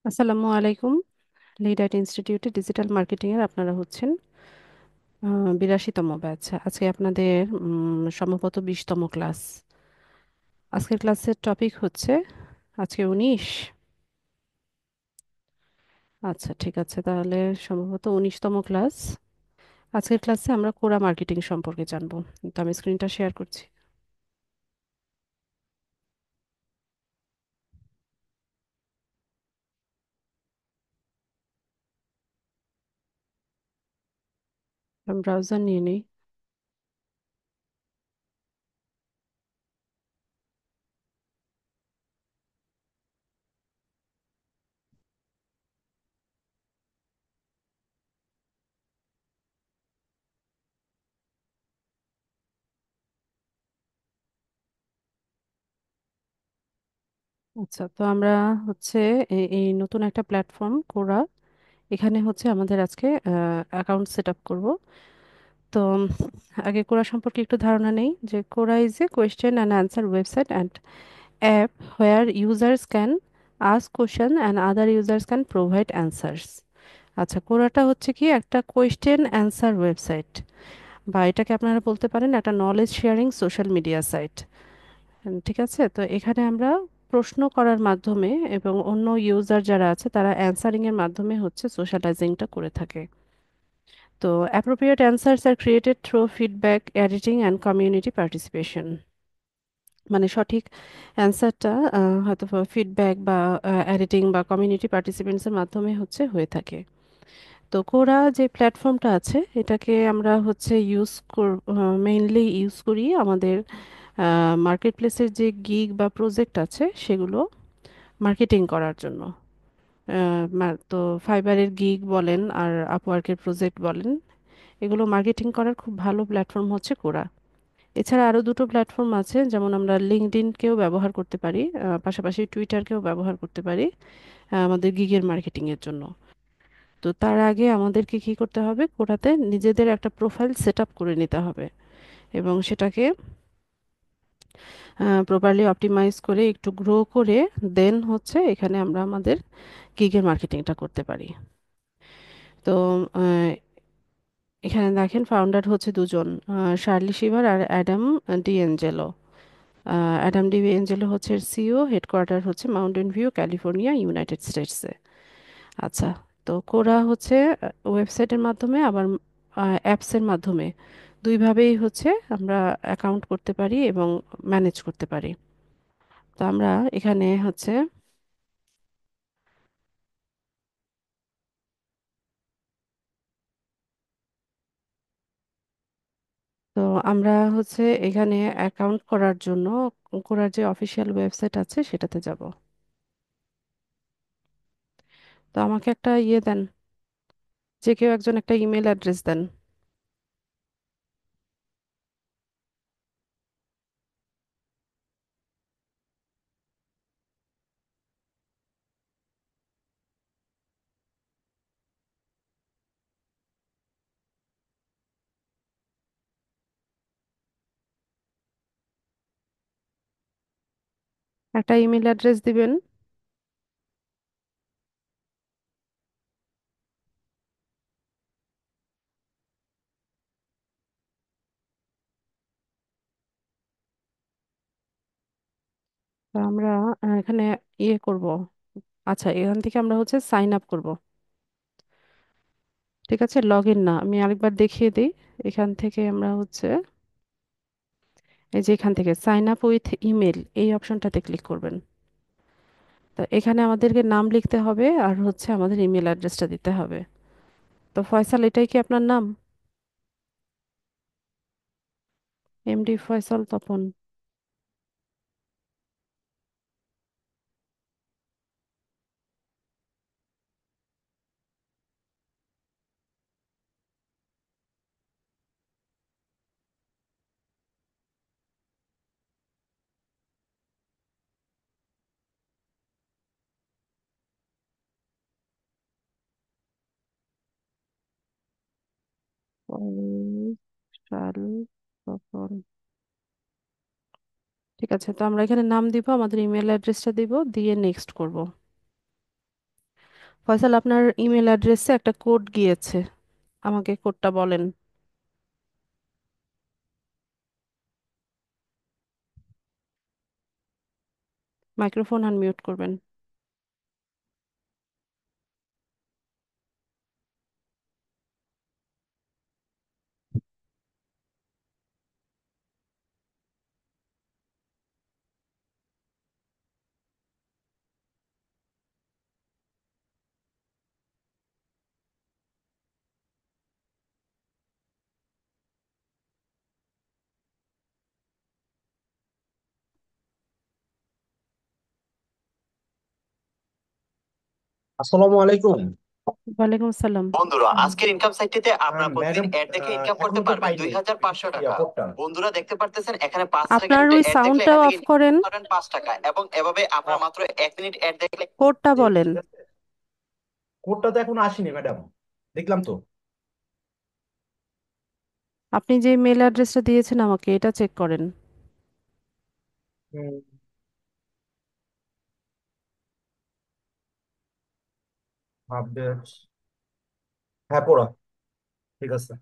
আসসালামু আলাইকুম। Lead IT ইনস্টিটিউটে ডিজিটাল মার্কেটিং এর আপনারা হচ্ছেন 82তম ব্যাচ। আজকে আপনাদের সম্ভবত 20তম ক্লাস। আজকের ক্লাসের টপিক হচ্ছে আজকে 19। আচ্ছা, ঠিক আছে, তাহলে সম্ভবত 19তম ক্লাস। আজকের ক্লাসে আমরা কোরা মার্কেটিং সম্পর্কে জানবো। তো আমি স্ক্রিনটা শেয়ার করছি। আমি ব্রাউজার নিয়ে নিই। আচ্ছা, তো আমরা হচ্ছে এই নতুন একটা প্ল্যাটফর্ম কোরা, এখানে হচ্ছে আমাদের আজকে অ্যাকাউন্ট সেট আপ করবো। তো আগে কোরা সম্পর্কে একটু ধারণা নেই যে কোরা is a question and answer website and app where users can ask question and other users can provide answers. আচ্ছা, কোরাটা হচ্ছে কি একটা কোয়েশ্চেন অ্যান্সার ওয়েবসাইট, বা এটাকে আপনারা বলতে পারেন একটা knowledge sharing social media site. ঠিক আছে, তো এখানে আমরা প্রশ্ন করার মাধ্যমে এবং অন্য ইউজার যারা আছে তারা অ্যান্সারিং এর মাধ্যমে হচ্ছে সোশ্যালাইজিংটা করে থাকে। তো appropriate answers are created through feedback, editing and community participation। মানে সঠিক অ্যান্সারটা হয়তো ফিডব্যাক বা এডিটিং বা কমিউনিটি পার্টিসিপেন্টস এর মাধ্যমে হচ্ছে হয়ে থাকে। তো কোরা যে প্ল্যাটফর্মটা আছে এটাকে আমরা হচ্ছে মেইনলি ইউজ করি আমাদের মার্কেট প্লেসের যে গিগ বা প্রজেক্ট আছে সেগুলো মার্কেটিং করার জন্য। তো ফাইবারের গিগ বলেন আর আপওয়ার্কের প্রজেক্ট বলেন, এগুলো মার্কেটিং করার খুব ভালো প্ল্যাটফর্ম হচ্ছে কোরা। এছাড়া আরো দুটো প্ল্যাটফর্ম আছে, যেমন আমরা লিঙ্কডইনকেও ব্যবহার করতে পারি, পাশাপাশি টুইটারকেও ব্যবহার করতে পারি আমাদের গিগের মার্কেটিং এর জন্য। তো তার আগে আমাদেরকে কি করতে হবে, কোরাতে নিজেদের একটা প্রোফাইল সেট আপ করে নিতে হবে এবং সেটাকে প্রপারলি অপটিমাইজ করে একটু গ্রো করে দেন হচ্ছে এখানে আমরা আমাদের গিগের মার্কেটিংটা করতে পারি। তো আহ, এখানে দেখেন ফাউন্ডার হচ্ছে দুজন, শার্লি শিভার আর অ্যাডাম ডিএঞ্জেলো। অ্যাডাম ডি এঞ্জেলো হচ্ছে সিইও, হেডকোয়ার্টার হচ্ছে মাউন্টেন ভিউ, ক্যালিফোর্নিয়া, ইউনাইটেড স্টেটসে। আচ্ছা, তো কোরা হচ্ছে ওয়েবসাইটের মাধ্যমে আবার অ্যাপসের মাধ্যমে দুইভাবেই হচ্ছে আমরা অ্যাকাউন্ট করতে পারি এবং ম্যানেজ করতে পারি। তো আমরা এখানে হচ্ছে, তো আমরা হচ্ছে এখানে অ্যাকাউন্ট করার জন্য কোরার যে অফিসিয়াল ওয়েবসাইট আছে সেটাতে যাব। তো আমাকে একটা ইয়ে দেন, যে কেউ একজন একটা ইমেল অ্যাড্রেস দেন। একটা ইমেল অ্যাড্রেস দিবেন। তো আমরা এখানে ইয়ে করব। আচ্ছা, এখান থেকে আমরা হচ্ছে সাইন আপ করব। ঠিক আছে, লগ ইন না, আমি আরেকবার দেখিয়ে দিই। এখান থেকে আমরা হচ্ছে এই যে এখান থেকে সাইন আপ উইথ ইমেল এই অপশনটাতে ক্লিক করবেন। তো এখানে আমাদেরকে নাম লিখতে হবে আর হচ্ছে আমাদের ইমেল অ্যাড্রেসটা দিতে হবে। তো ফয়সাল, এটাই কি আপনার নাম? এমডি ফয়সাল তপন। ফয়সাল তপন। ঠিক আছে, তো আমরা এখানে নাম দিব, আমাদের ইমেল অ্যাড্রেসটা দিব, দিয়ে নেক্সট করব। ফয়সাল, আপনার ইমেল অ্যাড্রেসে একটা কোড গিয়েছে, আমাকে কোডটা বলেন। মাইক্রোফোন আনমিউট করবেন। আসসালামু আলাইকুম। ওয়ালাইকুম আসসালাম। বন্ধুরা, আজকের ইনকাম সাইটটিতে আপনারা প্রতিদিন ম্যাডাম, অ্যাড দেখে ইনকাম করতে এখনো তো পারবেন পাইনি 2,500 টাকা। কোডটা বন্ধুরা দেখতে পারতেছেন এখানে 5 আপনার সেকেন্ড ওই অ্যাড দেখলে সাউন্ডটা এখান থেকে অফ ইনকাম করেন। করতে পারবেন 5 টাকা, এবং এভাবে আপনারা মাত্র 1 মিনিট অ্যাড দেখলে কোডটা জি বলেন। ঠিক আছে। কোডটা তো এখনো আসেনি ম্যাডাম, দেখলাম তো। আপনি যে মেল অ্যাড্রেসটা দিয়েছেন আমাকে, এটা চেক করেন। হুম, আপডেট। হ্যাঁ, পড়া। ঠিক আছে।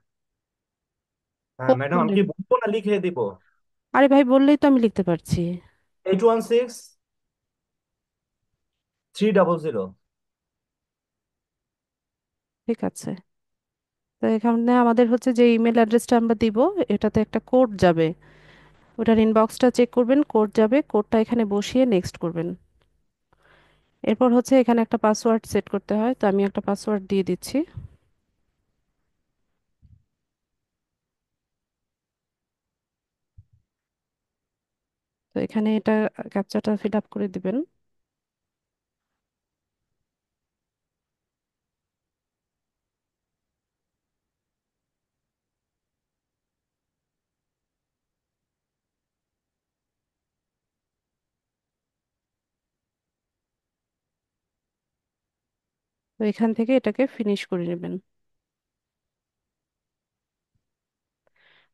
হ্যাঁ কোড ম্যাডাম, আমি বলেন। কি বলবো না লিখে দিব? আরে ভাই, বললেই তো আমি লিখতে পারছি। 816300। ঠিক আছে। তো এখানে আমাদের হচ্ছে যে ইমেল অ্যাড্রেসটা আমরা দিব, এটাতে একটা কোড যাবে। ওটার ইনবক্সটা চেক করবেন, কোড যাবে, কোডটা এখানে বসিয়ে নেক্সট করবেন। এরপর হচ্ছে এখানে একটা পাসওয়ার্ড সেট করতে হয়, তো আমি একটা পাসওয়ার্ড দিয়ে দিচ্ছি। তো এখানে এটা ক্যাপচাটা ফিল আপ করে দিবেন। তো এখান থেকে এটাকে ফিনিশ করে নেবেন।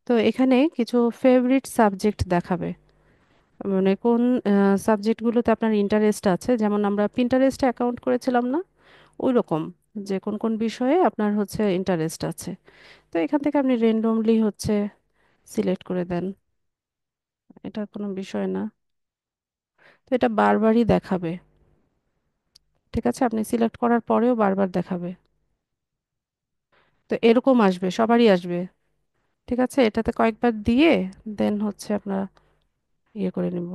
তো এখানে কিছু ফেভারিট সাবজেক্ট দেখাবে, মানে কোন সাবজেক্টগুলোতে আপনার ইন্টারেস্ট আছে। যেমন আমরা পিন্টারেস্টে অ্যাকাউন্ট করেছিলাম না, ওই রকম, যে কোন কোন বিষয়ে আপনার হচ্ছে ইন্টারেস্ট আছে। তো এখান থেকে আপনি র্যান্ডমলি হচ্ছে সিলেক্ট করে দেন, এটা কোনো বিষয় না। তো এটা বারবারই দেখাবে। ঠিক আছে, আপনি সিলেক্ট করার পরেও বারবার দেখাবে। তো এরকম আসবে, সবারই আসবে। ঠিক আছে, এটাতে কয়েকবার দিয়ে দেন হচ্ছে আপনার ইয়ে করে নিব।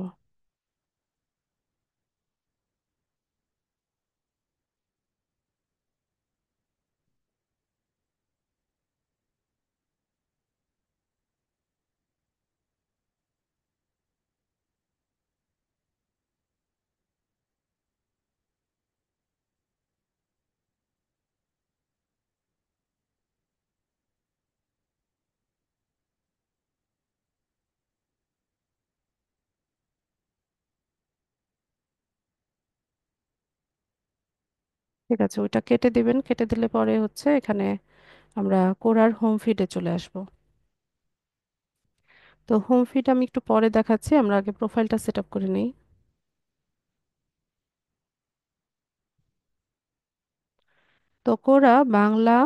ঠিক আছে, ওইটা কেটে দিবেন। কেটে দিলে পরে হচ্ছে এখানে আমরা কোরার হোম ফিডে চলে আসব। তো হোম ফিড আমি একটু পরে দেখাচ্ছি, আমরা আগে প্রোফাইলটা সেট আপ করে নিই। তো কোরা বাংলা,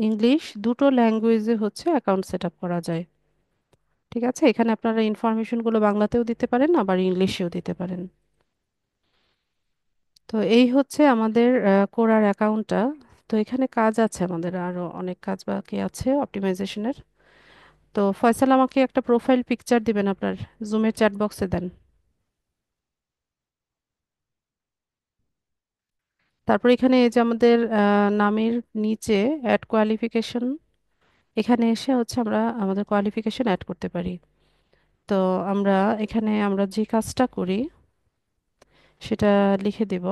ইংলিশ দুটো ল্যাঙ্গুয়েজে হচ্ছে অ্যাকাউন্ট সেট আপ করা যায়। ঠিক আছে, এখানে আপনারা ইনফরমেশনগুলো বাংলাতেও দিতে পারেন, আবার ইংলিশেও দিতে পারেন। তো এই হচ্ছে আমাদের কোরার অ্যাকাউন্টটা। তো এখানে কাজ আছে, আমাদের আরো অনেক কাজ বাকি আছে অপটিমাইজেশনের। তো ফয়সাল, আমাকে একটা প্রোফাইল পিকচার দিবেন আপনার, জুমের চ্যাট বক্সে দেন। তারপর এখানে এই যে আমাদের নামের নিচে অ্যাড কোয়ালিফিকেশন, এখানে এসে হচ্ছে আমরা আমাদের কোয়ালিফিকেশন অ্যাড করতে পারি। তো আমরা এখানে আমরা যে কাজটা করি সেটা লিখে দেব।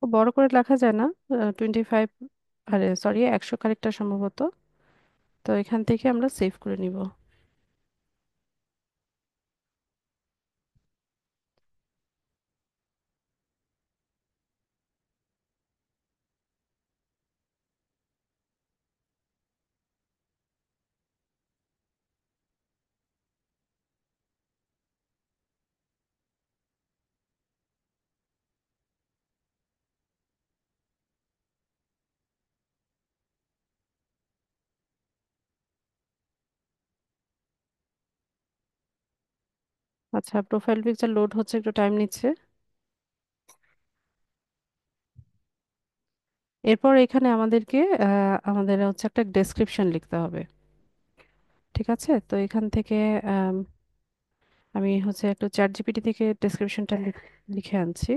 খুব বড় করে লেখা যায় না, 25, আরে সরি, 100 ক্যারেক্টার সম্ভবত। তো এখান থেকে আমরা সেভ করে নিব। আচ্ছা, প্রোফাইল পিকচার লোড হচ্ছে, একটু টাইম নিচ্ছে। এরপর এখানে আমাদেরকে আমাদের হচ্ছে একটা ডেসক্রিপশন লিখতে হবে। ঠিক আছে, তো এখান থেকে আম, আমি হচ্ছে একটু চ্যাট জিপিটি থেকে ডেসক্রিপশনটা লিখে আনছি।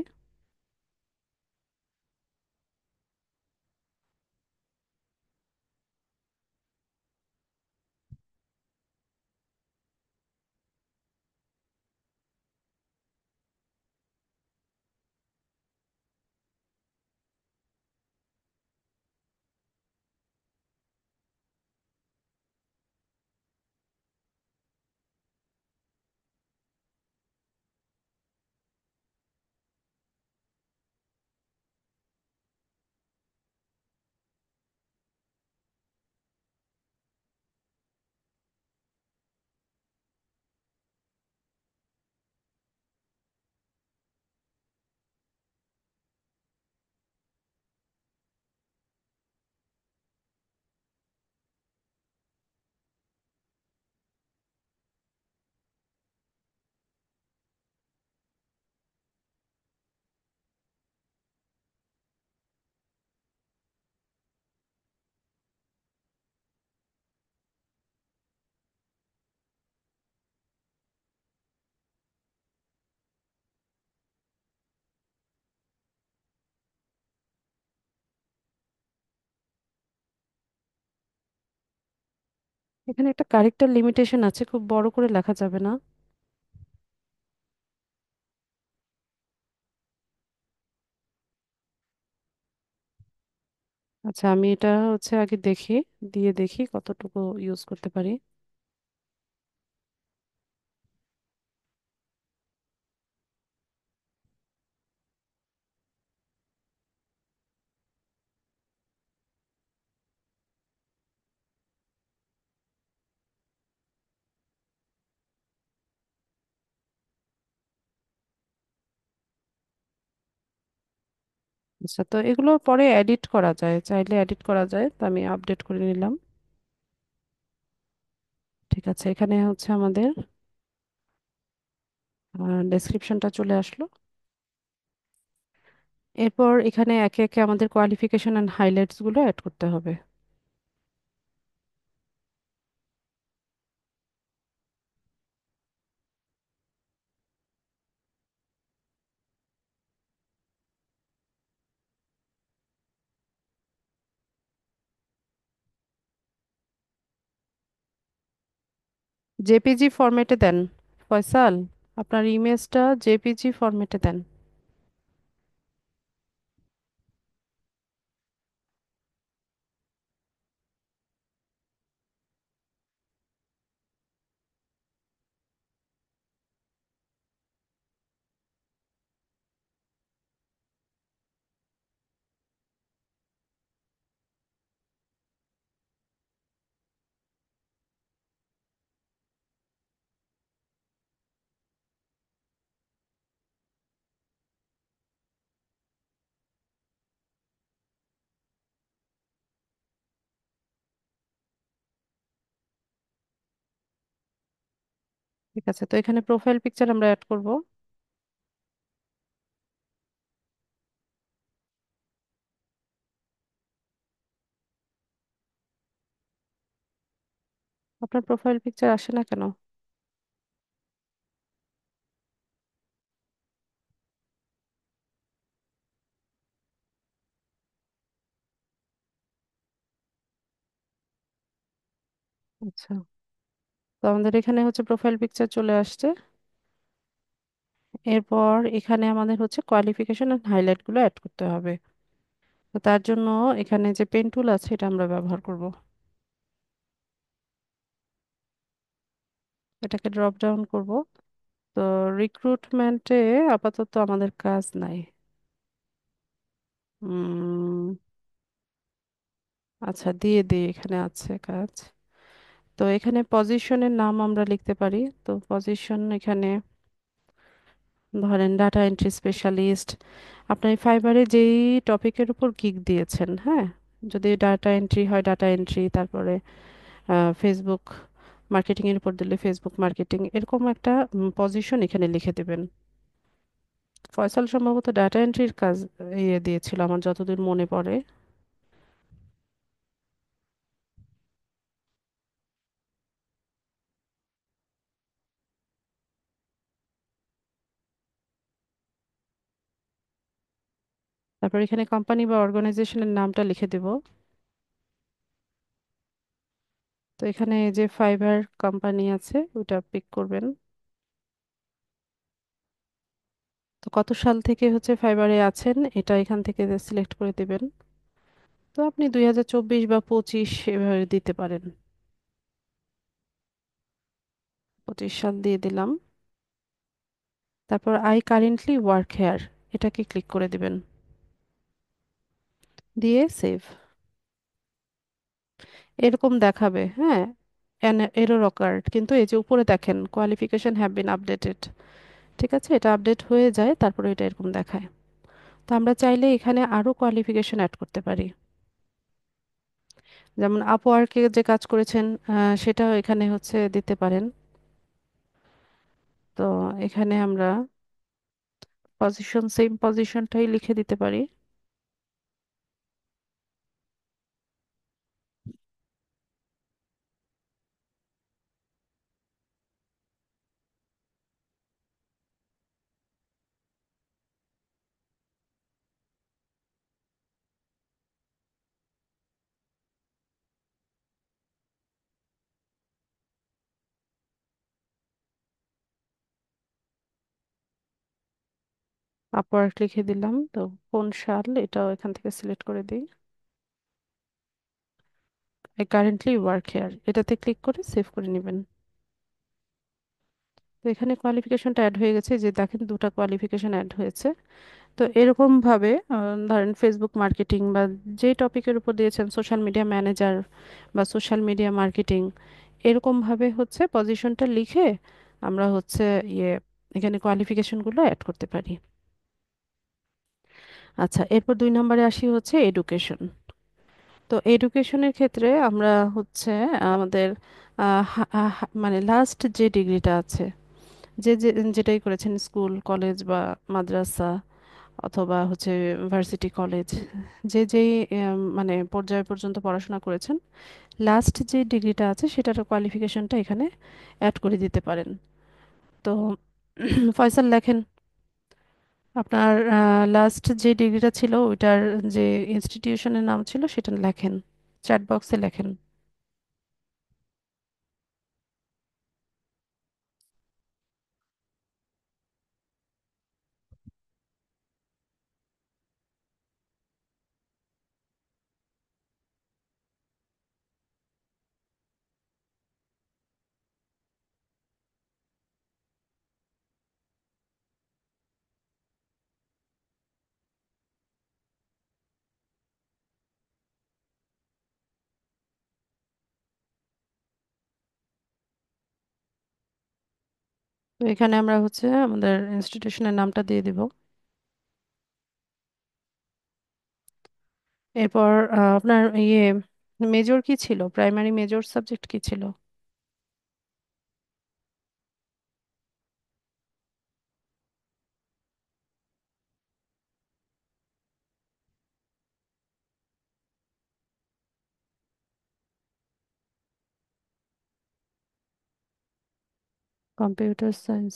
এখানে একটা ক্যারেক্টার লিমিটেশন আছে, খুব বড় করে লেখা যাবে না। আচ্ছা, আমি এটা হচ্ছে আগে দেখি, দিয়ে দেখি কতটুকু ইউজ করতে পারি। আচ্ছা, তো এগুলো পরে এডিট করা যায়, চাইলে এডিট করা যায়, তো আমি আপডেট করে নিলাম। ঠিক আছে, এখানে হচ্ছে আমাদের ডেসক্রিপশনটা চলে আসলো। এরপর এখানে একে একে আমাদের কোয়ালিফিকেশন অ্যান্ড হাইলাইটস গুলো অ্যাড করতে হবে। জেপিজি ফরম্যাটে দেন ফয়সাল, আপনার ইমেজটা জেপিজি ফরম্যাটে দেন। ঠিক আছে, তো এখানে প্রোফাইল পিকচার আমরা অ্যাড করব। আপনার প্রোফাইল পিকচার আসে না কেন? আচ্ছা, তো আমাদের এখানে হচ্ছে প্রোফাইল পিকচার চলে আসছে। এরপর এখানে আমাদের হচ্ছে কোয়ালিফিকেশন এন্ড হাইলাইট গুলো অ্যাড করতে হবে। তো তার জন্য এখানে যে পেন টুল আছে এটা আমরা ব্যবহার করব। এটাকে ড্রপ ডাউন করব। তো রিক্রুটমেন্টে আপাতত আমাদের কাজ নাই। উম আচ্ছা, দিয়ে দিই, এখানে আছে কাজ। তো এখানে পজিশনের নাম আমরা লিখতে পারি। তো পজিশন এখানে ধরেন ডাটা এন্ট্রি স্পেশালিস্ট। আপনার ফাইবারে যেই টপিকের উপর গিগ দিয়েছেন, হ্যাঁ, যদি ডাটা এন্ট্রি হয় ডাটা এন্ট্রি, তারপরে ফেসবুক মার্কেটিং এর উপর দিলে ফেসবুক মার্কেটিং, এরকম একটা পজিশন এখানে লিখে দেবেন। ফয়সাল সম্ভবত ডাটা এন্ট্রির কাজ দিয়েছিল আমার যতদূর মনে পড়ে। তারপর এখানে কোম্পানি বা অর্গানাইজেশনের নামটা লিখে দেব। তো এখানে যে ফাইবার কোম্পানি আছে ওটা পিক করবেন। তো কত সাল থেকে হচ্ছে ফাইবারে আছেন এটা এখান থেকে সিলেক্ট করে দিবেন। তো আপনি 2024 বা 25 এভাবে দিতে পারেন। 25 সাল দিয়ে দিলাম। তারপর আই কারেন্টলি ওয়ার্ক হেয়ার, এটাকে ক্লিক করে দিবেন, দিয়ে সেভ। এরকম দেখাবে, হ্যাঁ, এরর অকার্ড, কিন্তু এই যে উপরে দেখেন কোয়ালিফিকেশন হ্যাভ বিন আপডেটেড, ঠিক আছে, এটা আপডেট হয়ে যায় তারপরে এটা এরকম দেখায়। তো আমরা চাইলে এখানে আরো কোয়ালিফিকেশন অ্যাড করতে পারি, যেমন আপওয়ার্কে যে কাজ করেছেন সেটাও এখানে হচ্ছে দিতে পারেন। তো এখানে আমরা পজিশন, সেম পজিশনটাই লিখে দিতে পারি। আপওয়ার্ক লিখে দিলাম। তো কোন সাল এটাও এখান থেকে সিলেক্ট করে দিই। আই কারেন্টলি ওয়ার্ক হেয়ার, এটাতে ক্লিক করে সেভ করে নেবেন। তো এখানে কোয়ালিফিকেশনটা অ্যাড হয়ে গেছে, যে দেখেন দুটা কোয়ালিফিকেশন অ্যাড হয়েছে। তো এরকম ভাবে ধরেন ফেসবুক মার্কেটিং বা যে টপিকের উপর দিয়েছেন, সোশ্যাল মিডিয়া ম্যানেজার বা সোশ্যাল মিডিয়া মার্কেটিং, এরকম ভাবে হচ্ছে পজিশনটা লিখে আমরা হচ্ছে ইয়ে এখানে কোয়ালিফিকেশনগুলো অ্যাড করতে পারি। আচ্ছা, এরপর 2 নম্বরে আসি হচ্ছে এডুকেশন। তো এডুকেশনের ক্ষেত্রে আমরা হচ্ছে আমাদের মানে লাস্ট যে ডিগ্রিটা আছে, যেটাই করেছেন, স্কুল কলেজ বা মাদ্রাসা অথবা হচ্ছে ভার্সিটি কলেজ, যেই মানে পর্যায় পর্যন্ত পড়াশোনা করেছেন, লাস্ট যে ডিগ্রিটা আছে সেটার কোয়ালিফিকেশনটা এখানে অ্যাড করে দিতে পারেন। তো ফয়সাল লেখেন আপনার লাস্ট যে ডিগ্রিটা ছিল ওইটার যে ইনস্টিটিউশনের নাম ছিল সেটা লেখেন, চ্যাট বক্সে লেখেন। তো এখানে আমরা হচ্ছে আমাদের ইনস্টিটিউশনের নামটা দিয়ে দিব। এরপর আপনার মেজর কি ছিল, প্রাইমারি মেজর সাবজেক্ট কি ছিল? Computer science.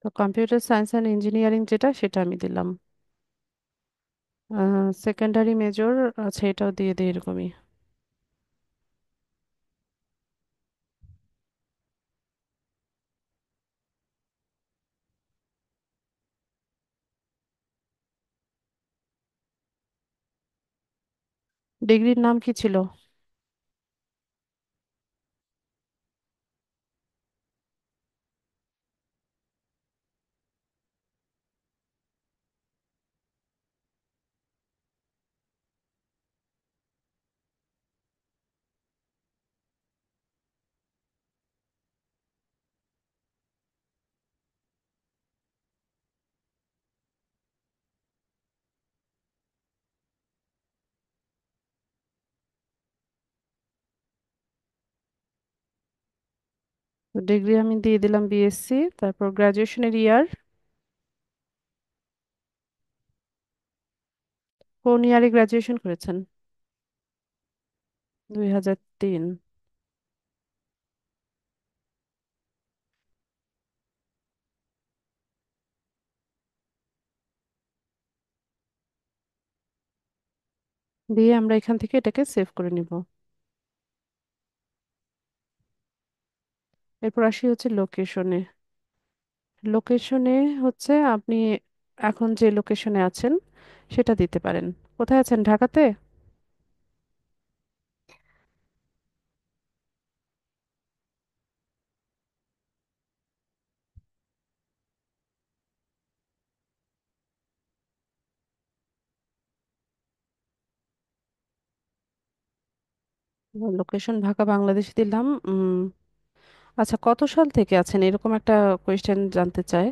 তো কম্পিউটার সায়েন্স অ্যান্ড ইঞ্জিনিয়ারিং যেটা সেটা আমি দিলাম। সেকেন্ডারি মেজর আছে, এটাও দিয়ে দিই এরকমই। ডিগ্রির নাম কি ছিল? ডিগ্রি আমি দিয়ে দিলাম বিএসসি। তারপর গ্রাজুয়েশনের ইয়ার, কোন ইয়ারে গ্রাজুয়েশন করেছেন? 2003। দিয়ে আমরা এখান থেকে এটাকে সেভ করে নিব। এরপর আসি হচ্ছে লোকেশনে। লোকেশনে হচ্ছে আপনি এখন যে লোকেশনে আছেন সেটা দিতে পারেন। কোথায় আছেন, ঢাকাতে? লোকেশন ঢাকা, বাংলাদেশ দিলাম। আচ্ছা, কত সাল থেকে আছেন এরকম একটা কোয়েশ্চেন জানতে চায়।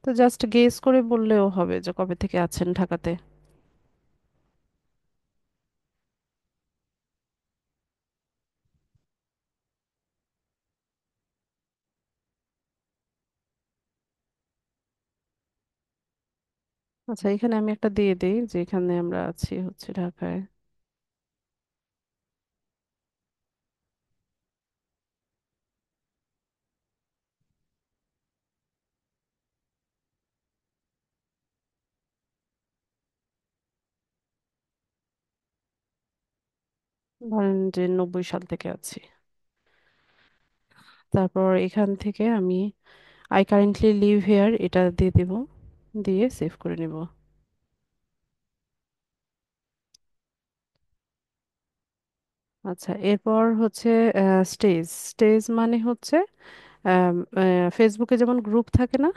তো জাস্ট গেস করে বললেও হবে যে কবে থেকে আছেন ঢাকাতে। আচ্ছা, এখানে আমি একটা দিয়ে দিই যে এখানে আমরা আছি হচ্ছে ঢাকায়। ধরেন যে 90 সাল থেকে আছি। তারপর এখান থেকে আমি আই কারেন্টলি লিভ হেয়ার এটা দিয়ে দিব, দিয়ে সেভ করে নিব। আচ্ছা, এরপর হচ্ছে স্টেজ। স্টেজ মানে হচ্ছে ফেসবুকে যেমন গ্রুপ থাকে না,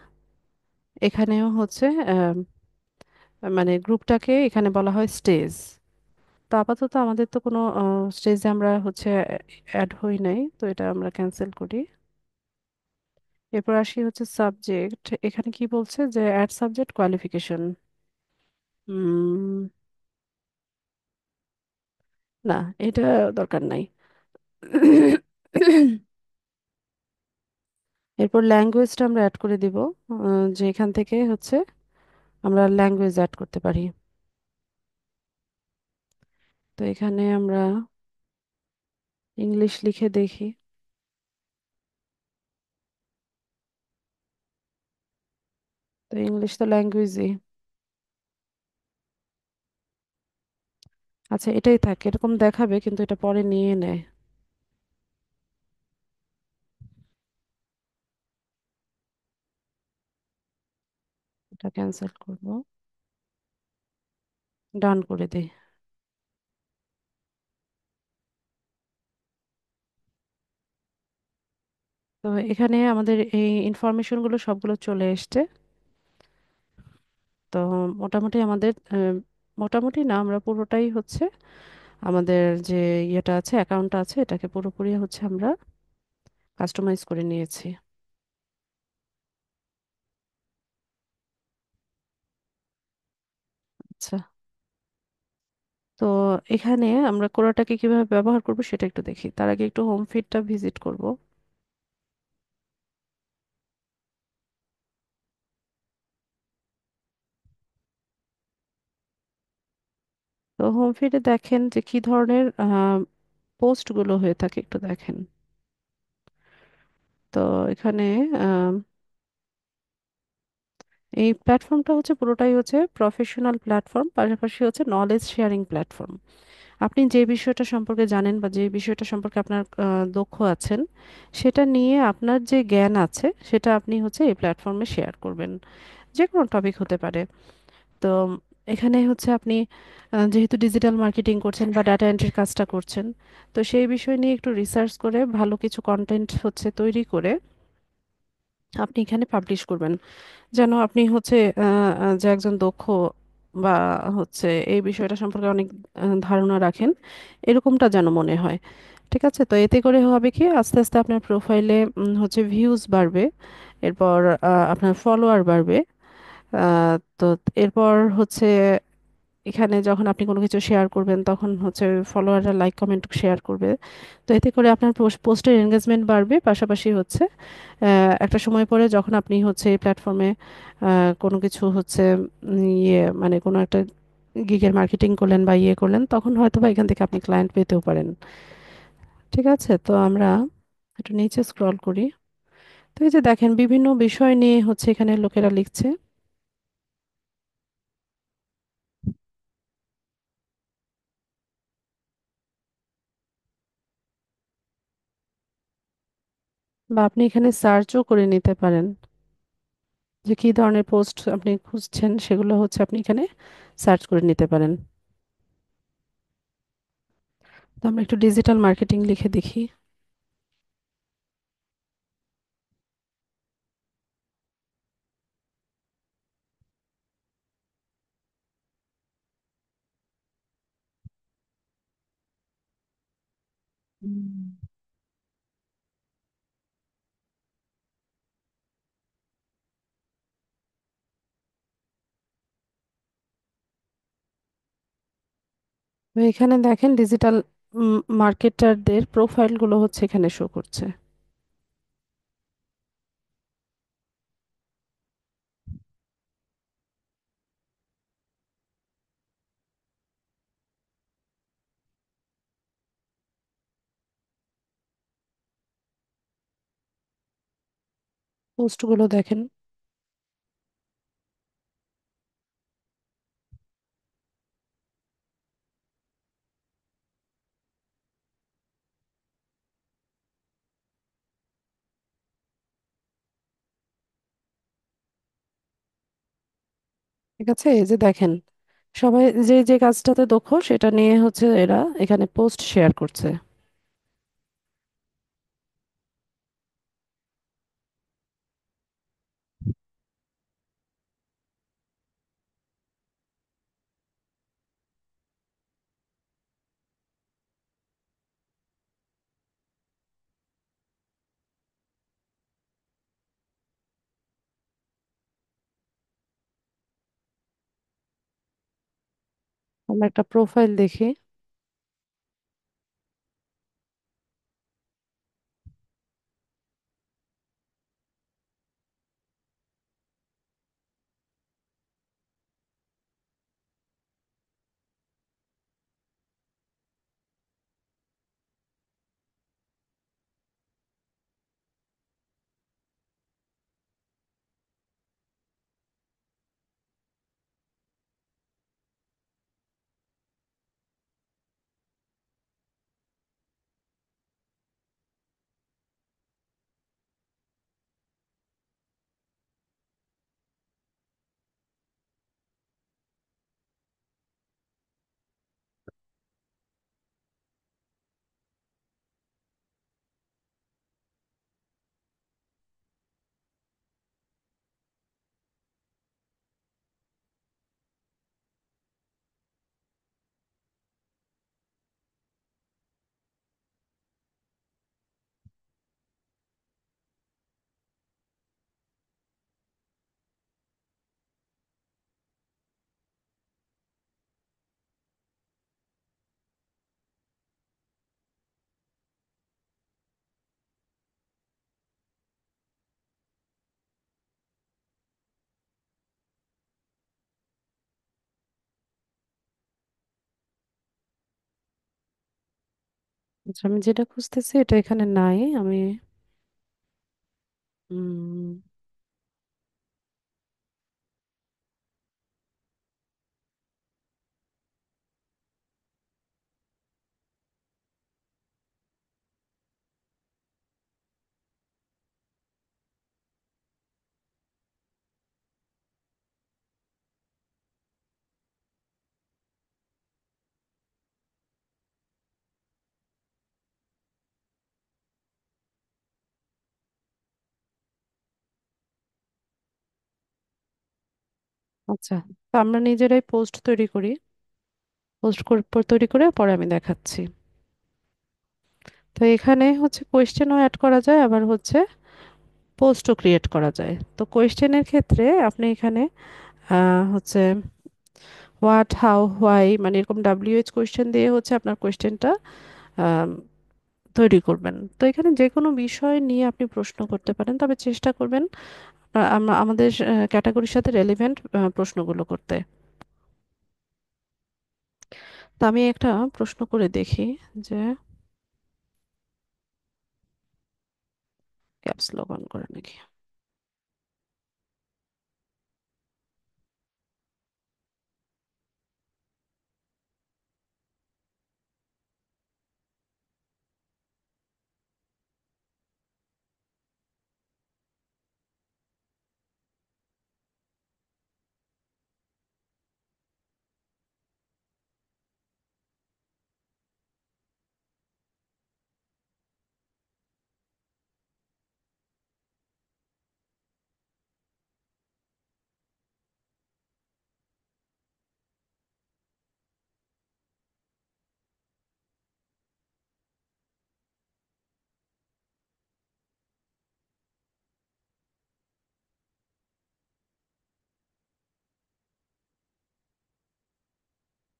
এখানেও হচ্ছে মানে গ্রুপটাকে এখানে বলা হয় স্টেজ। তো আপাতত আমাদের তো কোনো স্টেজে আমরা হচ্ছে অ্যাড হই নাই, তো এটা আমরা ক্যান্সেল করি। এরপর আসি হচ্ছে সাবজেক্ট। এখানে কি বলছে যে অ্যাড সাবজেক্ট কোয়ালিফিকেশন। না, এটা দরকার নাই। এরপর ল্যাঙ্গুয়েজটা আমরা অ্যাড করে দিব, যে এখান থেকে হচ্ছে আমরা ল্যাঙ্গুয়েজ অ্যাড করতে পারি। তো এখানে আমরা ইংলিশ লিখে দেখি। তো ইংলিশ তো ল্যাঙ্গুয়েজই। আচ্ছা, এটাই থাকে, এরকম দেখাবে কিন্তু এটা পরে নিয়ে নেয়। এটা ক্যান্সেল করব, ডান করে দিই। তো এখানে আমাদের এই ইনফরমেশন গুলো সবগুলো চলে এসছে। তো মোটামুটি আমাদের মোটামুটি না, আমরা পুরোটাই হচ্ছে আমাদের যে ইয়েটা আছে, অ্যাকাউন্টটা আছে, এটাকে পুরোপুরি হচ্ছে আমরা কাস্টমাইজ করে নিয়েছি। আচ্ছা, তো এখানে আমরা কোরাটাকে কিভাবে ব্যবহার করব সেটা একটু দেখি। তার আগে একটু হোম ফিডটা ভিজিট করব। তো হোম ফিডে দেখেন যে কি ধরনের পোস্টগুলো হয়ে থাকে একটু দেখেন। তো এখানে আহ, এই প্ল্যাটফর্মটা হচ্ছে পুরোটাই হচ্ছে প্রফেশনাল প্ল্যাটফর্ম, পাশাপাশি হচ্ছে নলেজ শেয়ারিং প্ল্যাটফর্ম। আপনি যে বিষয়টা সম্পর্কে জানেন বা যে বিষয়টা সম্পর্কে আপনার দক্ষ আছেন, সেটা নিয়ে আপনার যে জ্ঞান আছে সেটা আপনি হচ্ছে এই প্ল্যাটফর্মে শেয়ার করবেন। যে কোনো টপিক হতে পারে। তো এখানে হচ্ছে আপনি যেহেতু ডিজিটাল মার্কেটিং করছেন বা ডাটা এন্ট্রির কাজটা করছেন, তো সেই বিষয় নিয়ে একটু রিসার্চ করে ভালো কিছু কন্টেন্ট হচ্ছে তৈরি করে আপনি এখানে পাবলিশ করবেন, যেন আপনি হচ্ছে যে একজন দক্ষ বা হচ্ছে এই বিষয়টা সম্পর্কে অনেক ধারণা রাখেন, এরকমটা যেন মনে হয়। ঠিক আছে, তো এতে করে হবে কি, আস্তে আস্তে আপনার প্রোফাইলে হচ্ছে ভিউজ বাড়বে। এরপর আপনার ফলোয়ার বাড়বে। তো এরপর হচ্ছে এখানে যখন আপনি কোনো কিছু শেয়ার করবেন তখন হচ্ছে ফলোয়াররা লাইক কমেন্ট শেয়ার করবে। তো এতে করে আপনার পোস্টের এনগেজমেন্ট বাড়বে, পাশাপাশি হচ্ছে একটা সময় পরে যখন আপনি হচ্ছে এই প্ল্যাটফর্মে কোনো কিছু হচ্ছে ইয়ে মানে কোনো একটা গিগের মার্কেটিং করলেন বা ইয়ে করলেন, তখন হয়তো বা এখান থেকে আপনি ক্লায়েন্ট পেতেও পারেন। ঠিক আছে, তো আমরা একটু নিচে স্ক্রল করি। তো এই যে দেখেন বিভিন্ন বিষয় নিয়ে হচ্ছে এখানে লোকেরা লিখছে। বা আপনি এখানে সার্চও করে নিতে পারেন যে কী ধরনের পোস্ট আপনি খুঁজছেন, সেগুলো হচ্ছে আপনি এখানে সার্চ করে নিতে পারেন। তো আমরা একটু ডিজিটাল মার্কেটিং লিখে দেখি। হুম। তো এখানে দেখেন ডিজিটাল মার্কেটারদের প্রোফাইলগুলো হচ্ছে এখানে শো করছে। পোস্টগুলো দেখেন। ঠিক আছে, এই যে দেখেন সবাই যে যে কাজটাতে দক্ষ সেটা নিয়ে হচ্ছে এরা এখানে পোস্ট শেয়ার করছে। আমরা একটা প্রোফাইল দেখি। আচ্ছা, আমি যেটা খুঁজতেছি এটা এখানে নাই। আমি উম, আচ্ছা, তো আমরা নিজেরাই পোস্ট তৈরি করি। পোস্ট তৈরি করে পরে আমি দেখাচ্ছি। তো এখানে হচ্ছে কোয়েশ্চেনও অ্যাড করা যায়, আবার হচ্ছে পোস্টও ক্রিয়েট করা যায়। তো কোয়েশ্চেনের ক্ষেত্রে আপনি এখানে হচ্ছে হোয়াট, হাউ, হোয়াই, মানে এরকম ডাব্লিউএইচ কোয়েশ্চেন দিয়ে হচ্ছে আপনার কোয়েশ্চেনটা তৈরি করবেন। তো এখানে যে কোনো বিষয় নিয়ে আপনি প্রশ্ন করতে পারেন, তবে চেষ্টা করবেন আমাদের ক্যাটাগরির সাথে রেলিভেন্ট প্রশ্নগুলো করতে। তো আমি একটা প্রশ্ন করে দেখি যে ক্যাপস লক অন করে নাকি।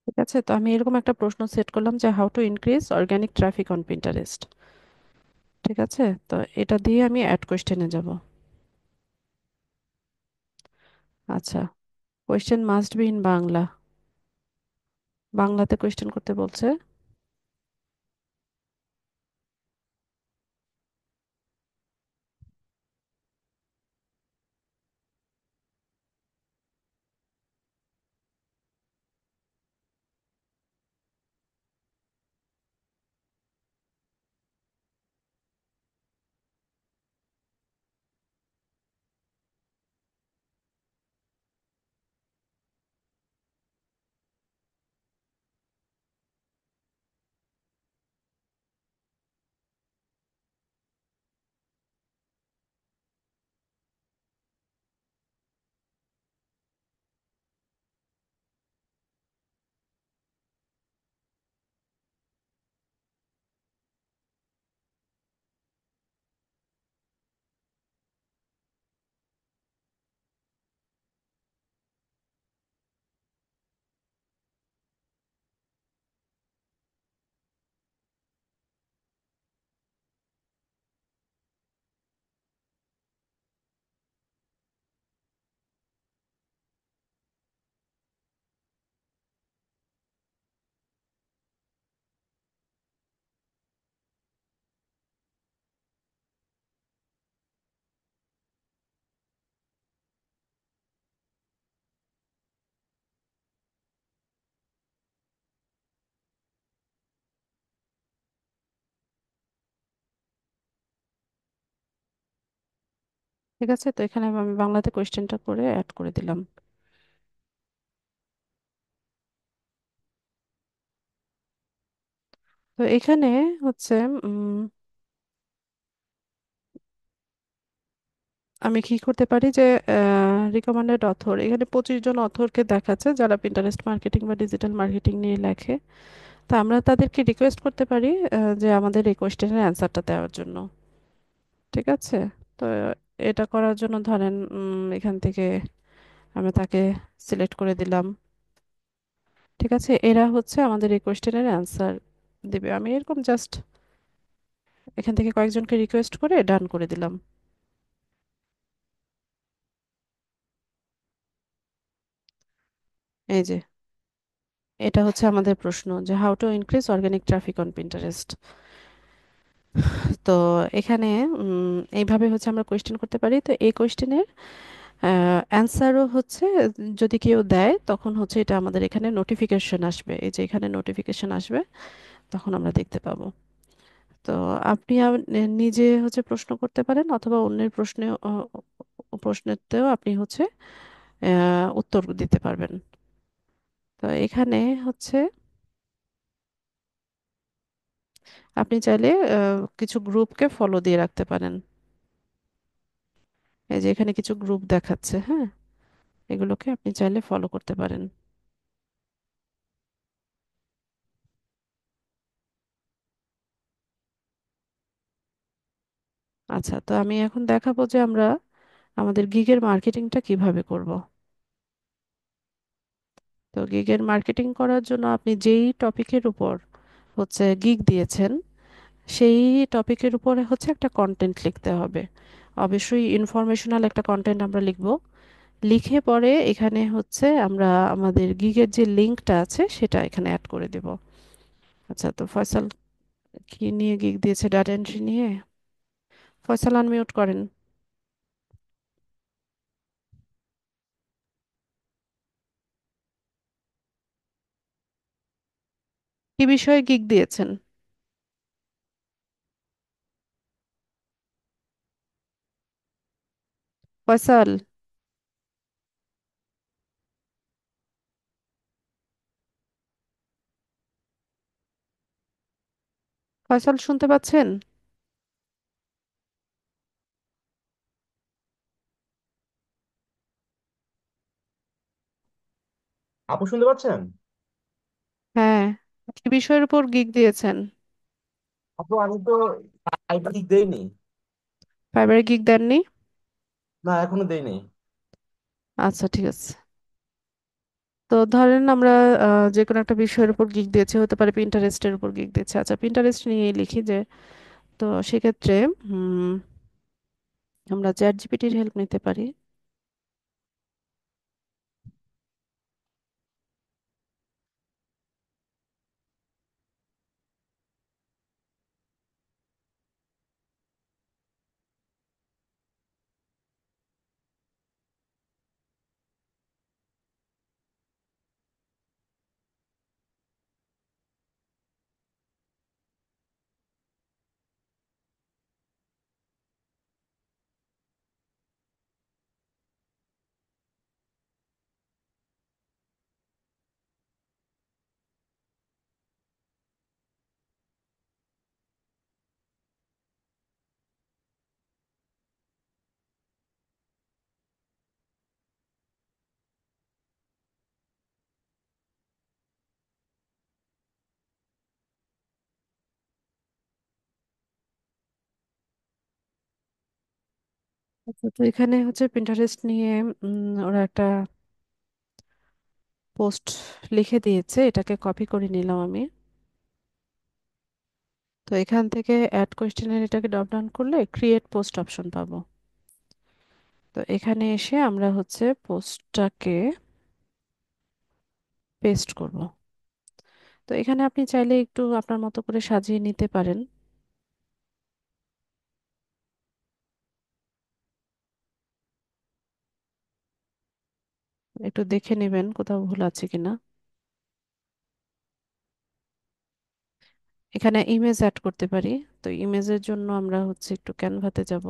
ঠিক আছে, তো আমি এরকম একটা প্রশ্ন সেট করলাম যে how to increase organic traffic on Pinterest. ঠিক আছে, তো এটা দিয়ে আমি অ্যাড কোয়েশ্চেনে যাব। আচ্ছা, question must be in Bangla. বাংলাতে কোয়েশ্চেন করতে বলছে। ঠিক আছে, তো এখানে আমি বাংলাতে কোয়েশ্চেনটা করে অ্যাড করে দিলাম। তো এখানে হচ্ছে উম, আমি কি করতে পারি যে রিকমেন্ডেড অথর, এখানে 25 জন অথরকে দেখাচ্ছে যারা পিন্টারেস্ট মার্কেটিং বা ডিজিটাল মার্কেটিং নিয়ে লেখে। তো আমরা তাদেরকে রিকোয়েস্ট করতে পারি যে আমাদের এই কোয়েশ্চেনের অ্যান্সারটা দেওয়ার জন্য। ঠিক আছে, তো এটা করার জন্য ধরেন এখান থেকে আমি তাকে সিলেক্ট করে দিলাম। ঠিক আছে, এরা হচ্ছে আমাদের এই কোয়েশ্চেনের অ্যান্সার দিবে। আমি এরকম জাস্ট এখান থেকে কয়েকজনকে রিকোয়েস্ট করে ডান করে দিলাম। এই যে এটা হচ্ছে আমাদের প্রশ্ন যে how to increase organic traffic on Pinterest. তো এখানে এইভাবে হচ্ছে আমরা কোয়েশ্চেন করতে পারি। তো এই কোয়েশ্চেনের অ্যান্সারও হচ্ছে যদি কেউ দেয় তখন হচ্ছে এটা আমাদের এখানে নোটিফিকেশন আসবে, এই যে এখানে নোটিফিকেশন আসবে, তখন আমরা দেখতে পাবো। তো আপনি নিজে হচ্ছে প্রশ্ন করতে পারেন অথবা অন্যের প্রশ্নেতেও আপনি হচ্ছে উত্তর দিতে পারবেন। তো এখানে হচ্ছে আপনি চাইলে কিছু গ্রুপকে ফলো দিয়ে রাখতে পারেন। এই যে এখানে কিছু গ্রুপ দেখাচ্ছে, হ্যাঁ, এগুলোকে আপনি চাইলে ফলো করতে পারেন। আচ্ছা, তো আমি এখন দেখাবো যে আমরা আমাদের গিগের মার্কেটিংটা কিভাবে করব। তো গিগের মার্কেটিং করার জন্য আপনি যেই টপিকের উপর হচ্ছে গিগ দিয়েছেন, সেই টপিকের উপরে হচ্ছে একটা কন্টেন্ট লিখতে হবে। অবশ্যই ইনফরমেশনাল একটা কন্টেন্ট আমরা লিখব। লিখে পরে এখানে হচ্ছে আমরা আমাদের গিগের যে লিঙ্কটা আছে সেটা এখানে অ্যাড করে দেব। আচ্ছা, তো ফয়সাল কি নিয়ে গিগ দিয়েছে? ডাটা এন্ট্রি নিয়ে। ফয়সাল আনমিউট করেন। কি বিষয়ে গিগ দিয়েছেন? ফয়সাল, ফয়সাল শুনতে পাচ্ছেন? আপু শুনতে পাচ্ছেন? হ্যাঁ। কি বিষয়ের উপর গিগ দিয়েছেন? আপু আমি তো আইডি দেইনি। ফাইবারে গিগ দেননি? না, এখনো দেইনি। আচ্ছা, ঠিক আছে। তো ধরেন আমরা যে কোনো একটা বিষয়ের উপর গিগ দিয়েছি, হতে পারে পিন্টারেস্টের উপর গিগ দিয়েছে। আচ্ছা, পিন্টারেস্ট নিয়েই লিখি যে, তো সেক্ষেত্রে হুম আমরা চ্যাট জিপিটির হেল্প নিতে পারি। আচ্ছা, তো এখানে হচ্ছে পিন্টারেস্ট নিয়ে ওরা একটা পোস্ট লিখে দিয়েছে, এটাকে কপি করে নিলাম আমি। তো এখান থেকে অ্যাড কোয়েশ্চেনের এটাকে ড্রপ ডাউন করলে ক্রিয়েট পোস্ট অপশন পাবো। তো এখানে এসে আমরা হচ্ছে পোস্টটাকে পেস্ট করব। তো এখানে আপনি চাইলে একটু আপনার মতো করে সাজিয়ে নিতে পারেন। একটু দেখে নেবেন কোথাও ভুল আছে কিনা। এখানে ইমেজ অ্যাড করতে পারি। তো ইমেজের জন্য আমরা হচ্ছে একটু ক্যানভাতে যাব।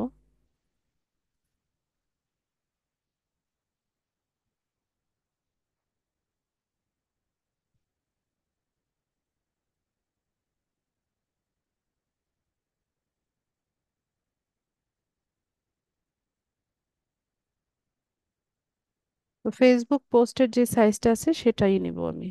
তো ফেসবুক পোস্টের যে সাইজটা আছে সেটাই নিব আমি।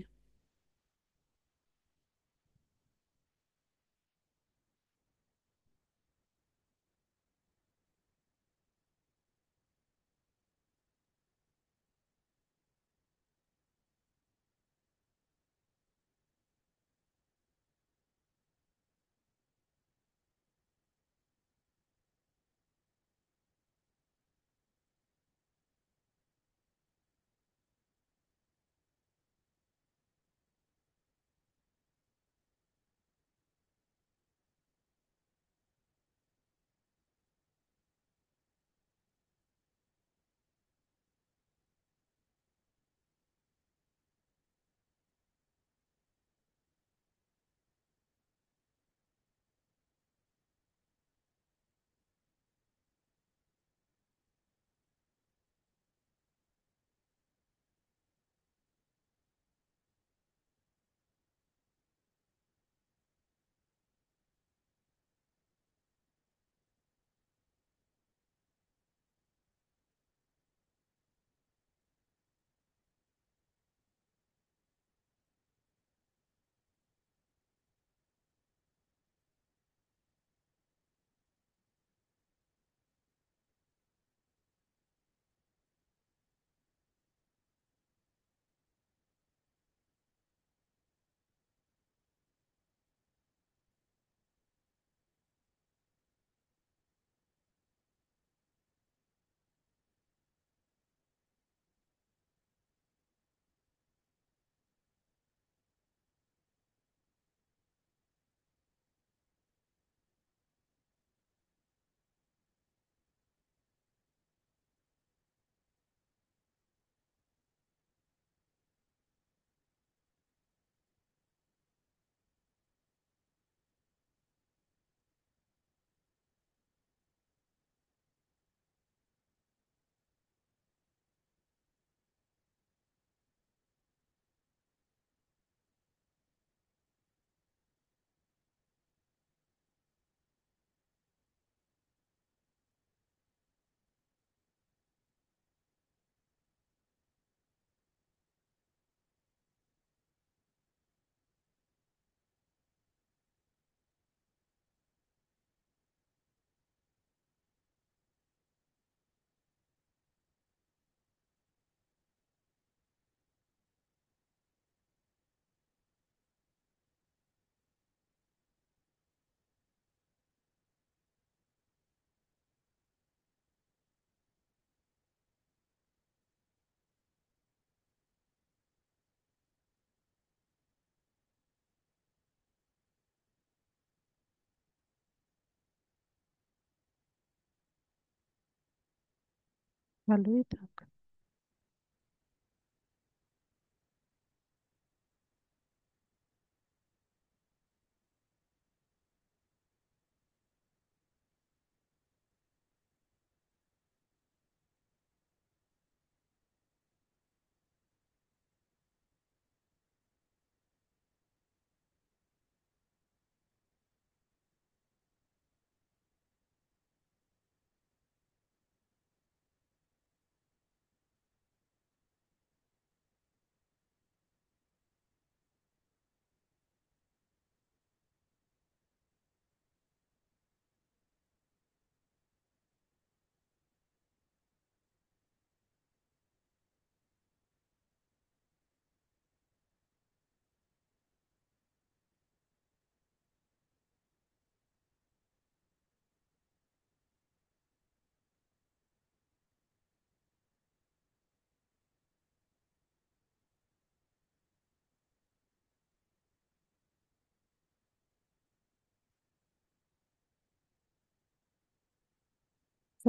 ভালোই থাক।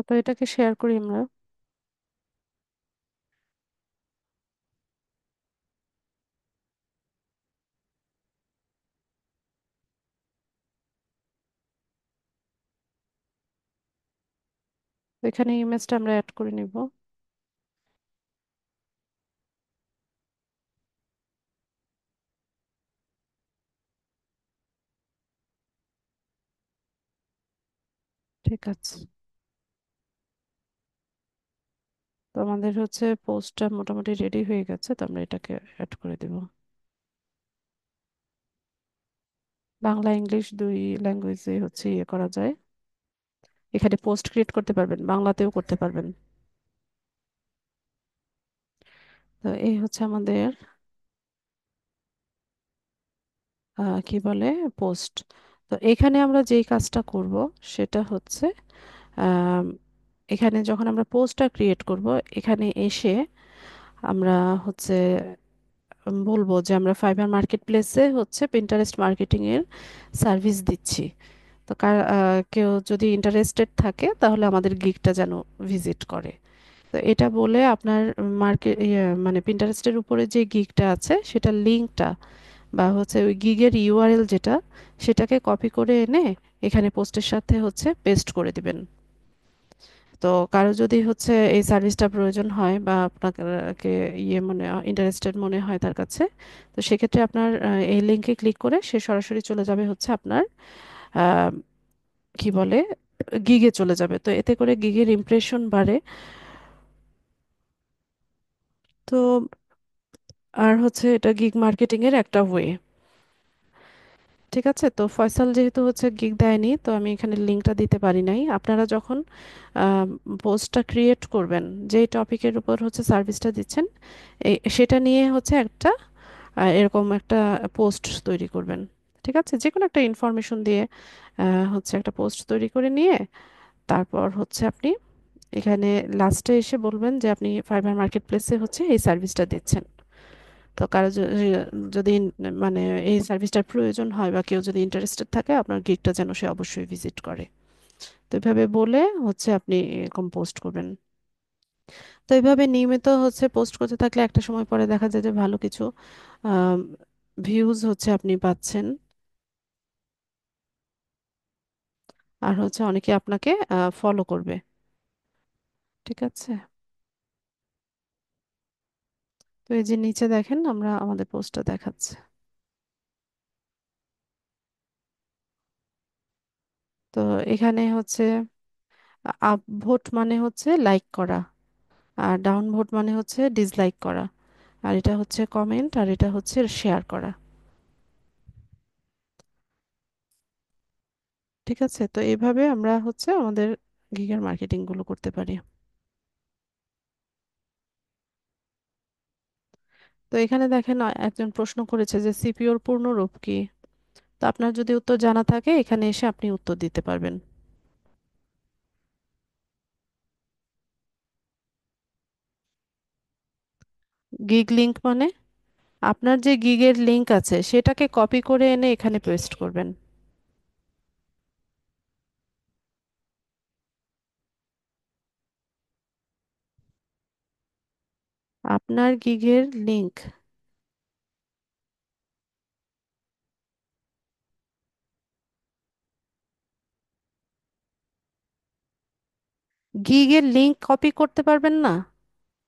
তো এটাকে শেয়ার করি আমরা। তো এখানে ইমেজটা আমরা অ্যাড করে নিব। ঠিক আছে। তো আমাদের হচ্ছে পোস্টটা মোটামুটি রেডি হয়ে গেছে, তো আমরা এটাকে অ্যাড করে দেব। বাংলা ইংলিশ দুই ল্যাঙ্গুয়েজে হচ্ছে ইয়ে করা যায়। এখানে পোস্ট ক্রিয়েট করতে পারবেন, বাংলাতেও করতে পারবেন। তো এই হচ্ছে আমাদের কি বলে পোস্ট। তো এখানে আমরা যেই কাজটা করব সেটা হচ্ছে আম, এখানে যখন আমরা পোস্টটা ক্রিয়েট করব, এখানে এসে আমরা হচ্ছে বলবো যে আমরা ফাইবার মার্কেট প্লেসে হচ্ছে পিন্টারেস্ট মার্কেটিং এর সার্ভিস দিচ্ছি। তো কেউ যদি ইন্টারেস্টেড থাকে তাহলে আমাদের গিগটা যেন ভিজিট করে। তো এটা বলে আপনার মার্কেট মানে পিন্টারেস্টের উপরে যে গিগটা আছে সেটার লিঙ্কটা বা হচ্ছে ওই গিগের ইউআরএল যেটা, সেটাকে কপি করে এনে এখানে পোস্টের সাথে হচ্ছে পেস্ট করে দিবেন। তো কারো যদি হচ্ছে এই সার্ভিসটা প্রয়োজন হয় বা আপনাকে ইয়ে মনে ইন্টারেস্টেড মনে হয় তার কাছে, তো সেক্ষেত্রে আপনার এই লিঙ্কে ক্লিক করে সে সরাসরি চলে যাবে হচ্ছে আপনার আহ, কি বলে গিগে চলে যাবে। তো এতে করে গিগের ইমপ্রেশন বাড়ে। তো আর হচ্ছে এটা গিগ মার্কেটিং এর একটা ওয়ে। ঠিক আছে। তো ফয়সাল যেহেতু হচ্ছে গিগ দেয়নি, তো আমি এখানে লিঙ্কটা দিতে পারি নাই। আপনারা যখন পোস্টটা ক্রিয়েট করবেন, যেই টপিকের উপর হচ্ছে সার্ভিসটা দিচ্ছেন, সেটা নিয়ে হচ্ছে একটা এরকম একটা পোস্ট তৈরি করবেন। ঠিক আছে, যে কোনো একটা ইনফরমেশন দিয়ে হচ্ছে একটা পোস্ট তৈরি করে নিয়ে তারপর হচ্ছে আপনি এখানে লাস্টে এসে বলবেন যে আপনি ফাইবার মার্কেট প্লেসে হচ্ছে এই সার্ভিসটা দিচ্ছেন। তো কারো যদি মানে এই সার্ভিসটার প্রয়োজন হয় বা কেউ যদি ইন্টারেস্টেড থাকে, আপনার গিগটা যেন সে অবশ্যই ভিজিট করে। তো এভাবে বলে হচ্ছে আপনি এরকম পোস্ট করবেন। তো এইভাবে নিয়মিত হচ্ছে পোস্ট করতে থাকলে একটা সময় পরে দেখা যায় যে ভালো কিছু ভিউজ হচ্ছে আপনি পাচ্ছেন। আর হচ্ছে অনেকে আপনাকে ফলো করবে। ঠিক আছে। তো এই যে নিচে দেখেন আমরা আমাদের পোস্টটা দেখাচ্ছে। তো এখানে হচ্ছে আপ ভোট মানে হচ্ছে লাইক করা, আর ডাউন ভোট মানে হচ্ছে ডিসলাইক করা, আর এটা হচ্ছে কমেন্ট, আর এটা হচ্ছে শেয়ার করা। ঠিক আছে। তো এইভাবে আমরা হচ্ছে আমাদের গিগের মার্কেটিং গুলো করতে পারি। তো এখানে দেখেন একজন প্রশ্ন করেছে যে সিপিওর পূর্ণ রূপ কি। তো আপনার যদি উত্তর জানা থাকে এখানে এসে আপনি উত্তর দিতে পারবেন। গিগ লিংক মানে আপনার যে গিগের লিংক আছে সেটাকে কপি করে এনে এখানে পেস্ট করবেন। আপনার গিগের লিংক, গিগের লিংক কপি করতে পারবেন না?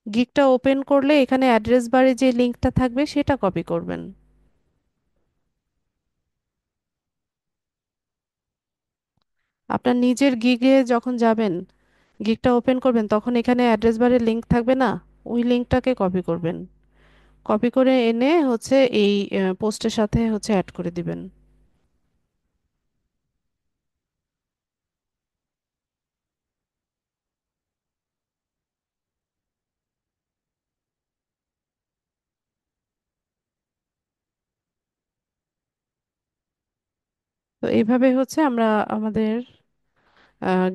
গিগটা ওপেন করলে এখানে অ্যাড্রেস বারে যে লিংকটা থাকবে সেটা কপি করবেন। আপনার নিজের গিগে যখন যাবেন, গিগটা ওপেন করবেন, তখন এখানে অ্যাড্রেস বারে লিংক থাকবে না? ওই লিংকটাকে কপি করবেন। কপি করে এনে হচ্ছে এই পোস্টের সাথে হচ্ছে অ্যাড করে দিবেন। তো এইভাবে হচ্ছে আমরা আমাদের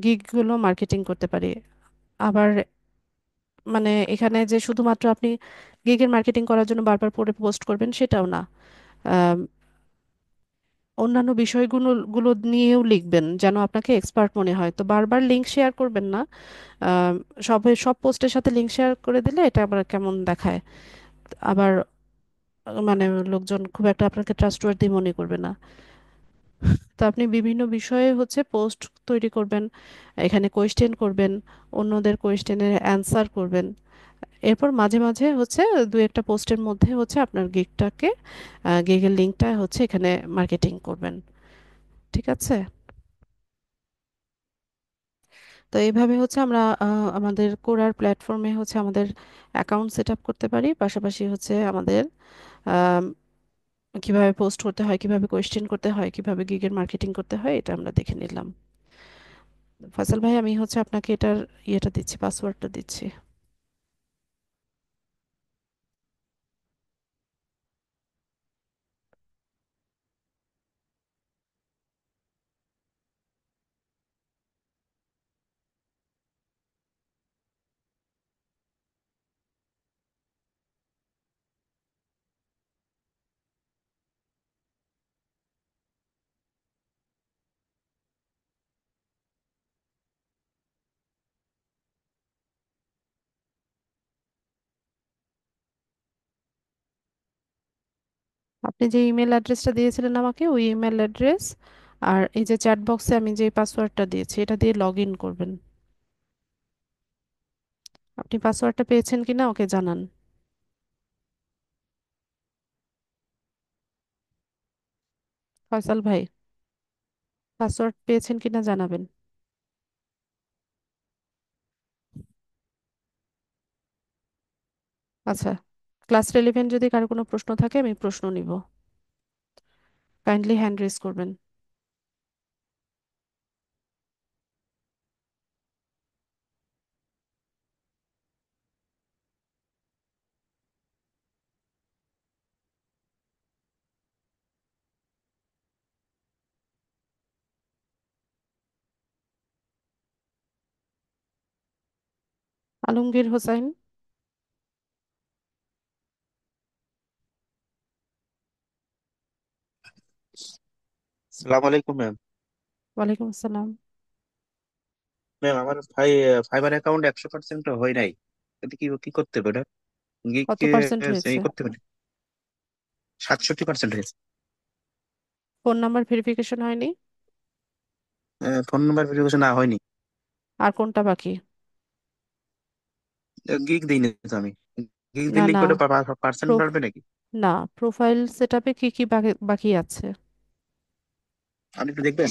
গিগগুলো মার্কেটিং করতে পারি। আবার মানে এখানে যে শুধুমাত্র আপনি গিগের মার্কেটিং করার জন্য বারবার পরে পোস্ট করবেন সেটাও না। আম, অন্যান্য বিষয়গুলো গুলো নিয়েও লিখবেন যেন আপনাকে এক্সপার্ট মনে হয়। তো বারবার লিংক শেয়ার করবেন না। আম, সব পোস্টের সাথে লিংক শেয়ার করে দিলে এটা আবার কেমন দেখায়। আবার মানে লোকজন খুব একটা আপনাকে ট্রাস্টওয়ার্দি মনে করবে না। তো আপনি বিভিন্ন বিষয়ে হচ্ছে পোস্ট তৈরি করবেন, এখানে কোয়েশ্চেন করবেন, অন্যদের কোয়েশ্চেনের অ্যান্সার করবেন। এরপর মাঝে মাঝে হচ্ছে দু একটা পোস্টের মধ্যে হচ্ছে আপনার গিগটাকে, গিগের লিঙ্কটা হচ্ছে এখানে মার্কেটিং করবেন। ঠিক আছে? তো এইভাবে হচ্ছে আমরা আমাদের কোরার প্ল্যাটফর্মে হচ্ছে আমাদের অ্যাকাউন্ট সেট আপ করতে পারি, পাশাপাশি হচ্ছে আমাদের আম, কিভাবে পোস্ট করতে হয়, কিভাবে কোয়েশ্চেন করতে হয়, কিভাবে গিগের মার্কেটিং করতে হয়, এটা আমরা দেখে নিলাম। ফয়সাল ভাই, আমি হচ্ছে আপনাকে এটার ইয়েটা দিচ্ছি, পাসওয়ার্ডটা দিচ্ছি। আপনি যে ইমেল অ্যাড্রেসটা দিয়েছিলেন আমাকে, ওই ইমেল অ্যাড্রেস আর এই যে চ্যাট বক্সে আমি যে পাসওয়ার্ডটা দিয়েছি এটা দিয়ে লগ ইন করবেন। আপনি পাসওয়ার্ডটা পেয়েছেন কিনা ওকে জানান। ফয়সাল ভাই, পাসওয়ার্ড পেয়েছেন কিনা জানাবেন। আচ্ছা, ক্লাস রেলিভেন্ট যদি কারো কোনো প্রশ্ন থাকে আমি প্রশ্ন নিব। কাইন্ডলি হ্যান্ড রেজ করবেন। আলমগীর হোসাইন। সালাম আলাইকুম ম্যাম। ওয়ালাইকুম আসসালাম। ম্যাম আমার ফাইবার অ্যাকাউন্ট 100% হয় নাই। এতে কি কি করতে হবে? গিগ কত পার্সেন্ট হয়েছে? এই করতে পারি। 67% হয়েছে। ফোন নাম্বার ভেরিফিকেশন হয়নি? ফোন নাম্বার ভেরিফিকেশন না হয়নি। আর কোনটা বাকি? গিগ দিইনি তো আমি। গিগ না দিলে কি না, করে পার্সেন্ট প্রোফ বাড়বে নাকি? না, প্রোফাইল সেটআপে কি কি বাকি বাকি আছে? আপনি একটু দেখবেন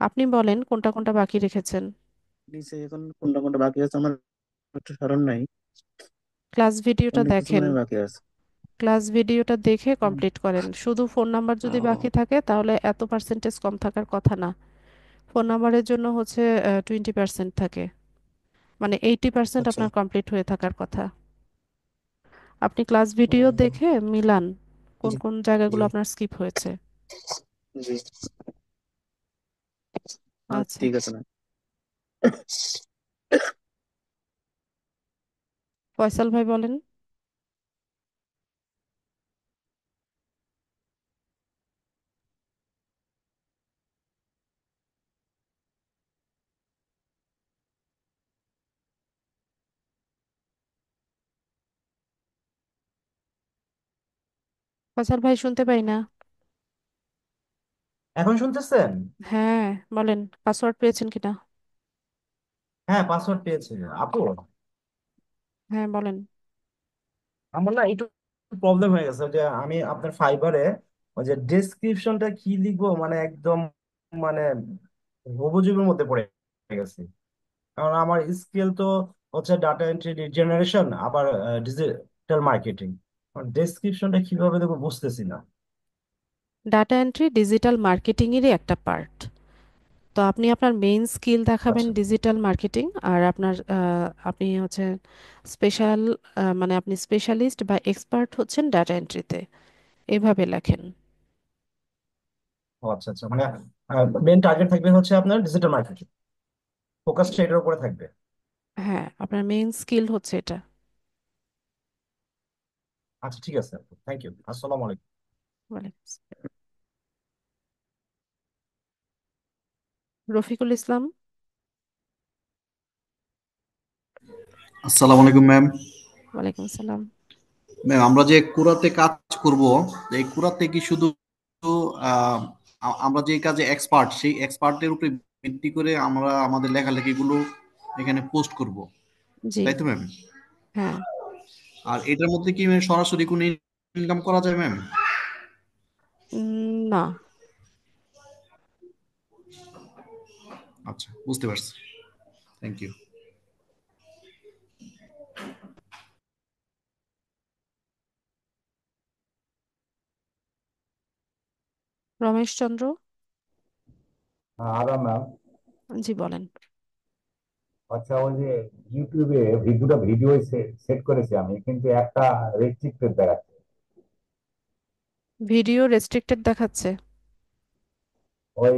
আপনি বলেন কোনটা কোনটা বাকি রেখেছেন। নিচে এখন কোনটা কোনটা বাকি আছে আমার একটু স্মরণ নাই। ক্লাস ভিডিওটা অনেক কিছু দেখেন। মনে হয় বাকি আছে। ক্লাস ভিডিওটা দেখে হুম। কমপ্লিট করেন। শুধু ফোন নাম্বার যদি বাকি ও, থাকে তাহলে এত পার্সেন্টেজ কম থাকার কথা না। ফোন নাম্বারের জন্য হচ্ছে 20% থাকে, মানে 80% আচ্ছা। আপনার কমপ্লিট হয়ে থাকার কথা। আপনি ক্লাস ভিডিও ও, দেখে মিলান কোন জি কোন জি জায়গাগুলো আপনার স্কিপ হয়েছে। জি। আচ্ছা আচ্ছা, ঠিক আছে ম্যাম। ফয়সাল ভাই বলেন। ফয়সাল ভাই শুনতে পাই না। এখন শুনতেছেন? হ্যাঁ, বলেন পাসওয়ার্ড পেয়েছেন কিনা। হ্যাঁ, পাসওয়ার্ড পেয়েছি আপু। হ্যাঁ বলেন। আমার না একটু প্রবলেম হয়ে গেছে, ওই যে আমি আপনার ফাইবারে ওই যে ডেসক্রিপশনটা কি লিখবো, মানে একদম মানে বহুযুগের মধ্যে পড়ে গেছে। কারণ আমার স্কিল তো হচ্ছে ডাটা এন্ট্রি জেনারেশন, আবার ডিজিটাল মার্কেটিং। ডেসক্রিপশনটা কিভাবে দেবো বুঝতেছি না। ডাটা এন্ট্রি ডিজিটাল মার্কেটিং এরই একটা পার্ট। তো আপনি আপনার মেইন স্কিল দেখাবেন আচ্ছা। ডিজিটাল মার্কেটিং, আর আপনার আপনি হচ্ছে স্পেশাল, মানে আপনি স্পেশালিস্ট বা এক্সপার্ট হচ্ছেন ডাটা এন্ট্রিতে, এভাবে লেখেন। ও আচ্ছা আচ্ছা, মানে মেন টার্গেট থাকবে হচ্ছে আপনার ডিজিটাল মার্কেটিং, ফোকাসটা এটার উপরে থাকবে। হ্যাঁ, আপনার মেইন স্কিল হচ্ছে এটা। আচ্ছা ঠিক আছে, থ্যাংক ইউ, আসসালামু আলাইকুম। বলেন। রফিকুল ইসলাম। আসসালামু আলাইকুম ম্যাম। ওয়ালাইকুম আসসালাম। ম্যাম, আমরা যে কুরাতে কাজ করব, এই কুরাতে কি শুধু আমরা যে কাজে এক্সপার্ট, সেই এক্সপার্টের উপরে ভিত্তি করে আমরা আমাদের লেখালেখিগুলো এখানে পোস্ট করব, জি। তাই তো ম্যাম? হ্যাঁ। আর এটার মধ্যে কি সরাসরি কোনো ইনকাম করা যায় ম্যাম? না। আচ্ছা, বুঝতে পারছি। Thank you. রমেশচন্দ্র। আরাম ম্যাম। জি বলেন। আচ্ছা, ওই যে ইউটিউবে ভিডিও সেট করেছি আমি, কিন্তু একটা রেস্ট্রিক্টেড দেখাচ্ছে। ভিডিও রেস্ট্রিক্টেড দেখাচ্ছে। ওই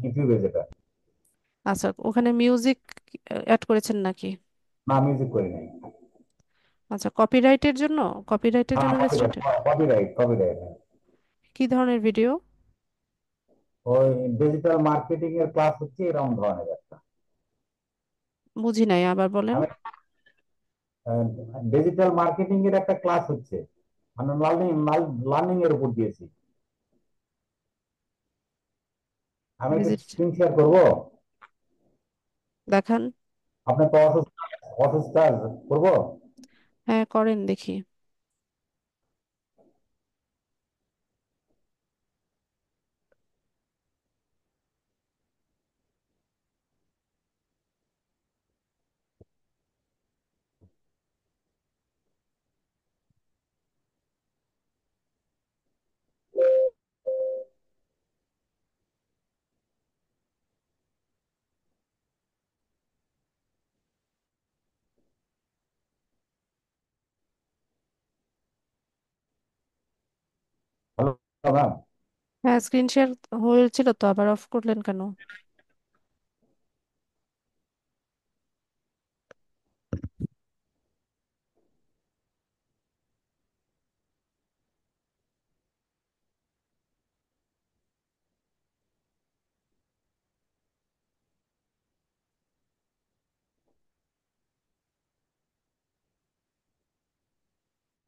ইউটিউবে যেটা। আচ্ছা, ওখানে মিউজিক অ্যাড করেছেন নাকি? না, মিউজিক করি নাই। আচ্ছা, কপিরাইটের জন্য, কপিরাইটের জন্য রেস্ট্রিক্টেড। কপিরাইট। কি ধরনের ভিডিও? ওই ডিজিটাল মার্কেটিং এর ক্লাস হচ্ছে এরকম ধরনের একটা। বুঝি নাই, আবার বলেন। আমি ডিজিটাল মার্কেটিং এর একটা ক্লাস হচ্ছে, মানে লার্নিং এর উপর দিয়েছি। আমি একটা ভিজিট স্ক্রিন শেয়ার করবো। দেখান। আপনার তো অসুস্থ করবো। হ্যাঁ করেন দেখি। Hello ma'am. হ্যাঁ, স্ক্রিন শেয়ার হয়েছিল তো, আবার অফ করলেন কেন?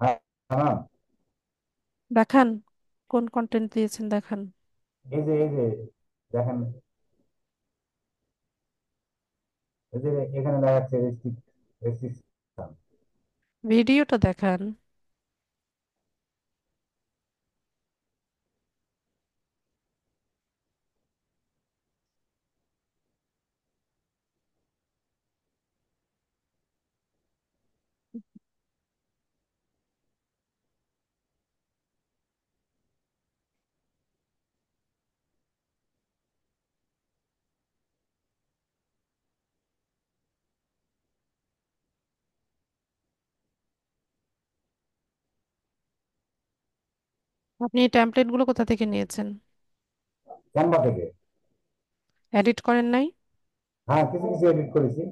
হ্যাঁ ম্যাম। দেখান, কোন কন্টেন্ট দিয়েছেন দেখান। এই যে দেখেন, এই যে এখানে দেখাচ্ছে রেস্ট্রিকশন। ভিডিওটা দেখান। আপনি এই ট্যাম্পলেট গুলো কোথা থেকে নিয়েছেন? ক্যানভা থেকে। এডিট করেন নাই? হ্যাঁ, কিছু কিছু এডিট করেছি।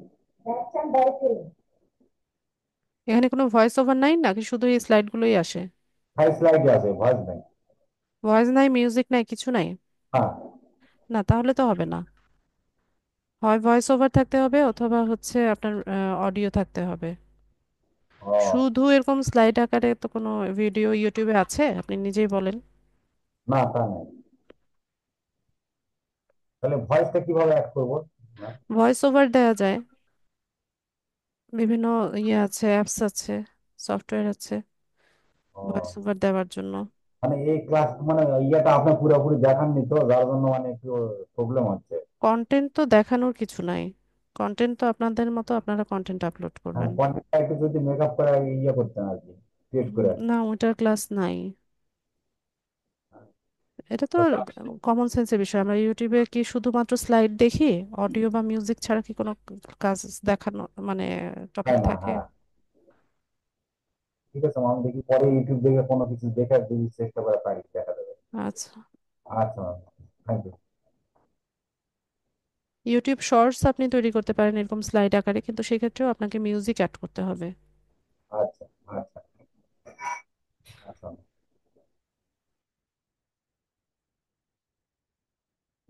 এখানে কোনো ভয়েস ওভার নাই নাকি শুধু এই স্লাইড গুলোই আসে? হাই স্লাইডে আছে, ভয়েস নাই। ভয়েস নাই, মিউজিক নাই, কিছু নাই? হ্যাঁ। না, তাহলে তো হবে না। হয় ভয়েস ওভার থাকতে হবে অথবা হচ্ছে আপনার অডিও থাকতে হবে। ও, শুধু এরকম স্লাইড আকারে তো কোনো ভিডিও ইউটিউবে আছে, আপনি নিজেই বলেন। না তা নেই। তাহলে ভয়েসটা কিভাবে অ্যাড করবো? না। ভয়েস ওভার দেওয়া যায়, বিভিন্ন ইয়ে আছে, অ্যাপস আছে, সফটওয়্যার আছে ভয়েস ও, ওভার দেওয়ার জন্য। মানে এই ক্লাস মানে ইয়েটা আপনি পুরোপুরি দেখাননি তো, যার জন্য মানে একটু প্রবলেম হচ্ছে। কন্টেন্ট তো দেখানোর কিছু নাই, কন্টেন্ট তো আপনাদের মতো আপনারা কন্টেন্ট আপলোড মানে করবেন। কন্টেন্টটা একটু যদি মেকআপ করে ইয়ে করতেন আর কি, ক্রিয়েট করে। না, ওটার ক্লাস নাই। এটা তো তো কমন সেন্সের বিষয়। আমরা ইউটিউবে কি শুধুমাত্র স্লাইড দেখি? অডিও বা মিউজিক ছাড়া কি কোনো কাজ দেখানো, মানে টপিক তাই না, থাকে? হ্যাঁ। ঠিক আছে, আমি দেখি পরে ইউটিউব দেখে কোনো কিছু দেখে যদি চেষ্টা করে পারি দেখা যাবে। আচ্ছা, আচ্ছা, থ্যাংক ইউ। ইউটিউব শর্টস আপনি তৈরি করতে পারেন এরকম স্লাইড আকারে, কিন্তু সেক্ষেত্রেও আপনাকে মিউজিক অ্যাড করতে হবে। আচ্ছা, আচ্ছা, আচ্ছা।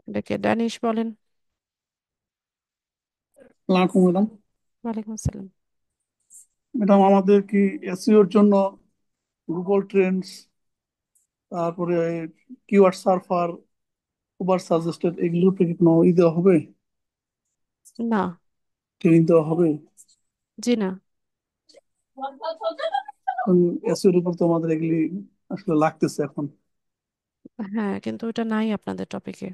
এটাকে ড্যানিশ বলেন। আসসালামু আলাইকুম ম্যাডাম। ওয়ালাইকুম আসসালাম। ম্যাডাম, আমাদের কি এসইওর জন্য গুগল ট্রেন্ডস, তারপরে কিওয়ার্ড সার্ফার, উবার সাজেস্টেড, এগুলোর উপরে কি কোনো দেওয়া হবে, না। ট্রেনিং দেওয়া হবে? জি না। এসইওর উপর তো আমাদের এগুলি আসলে লাগতেছে এখন। হ্যাঁ, কিন্তু এটা নাই আপনাদের টপিকে।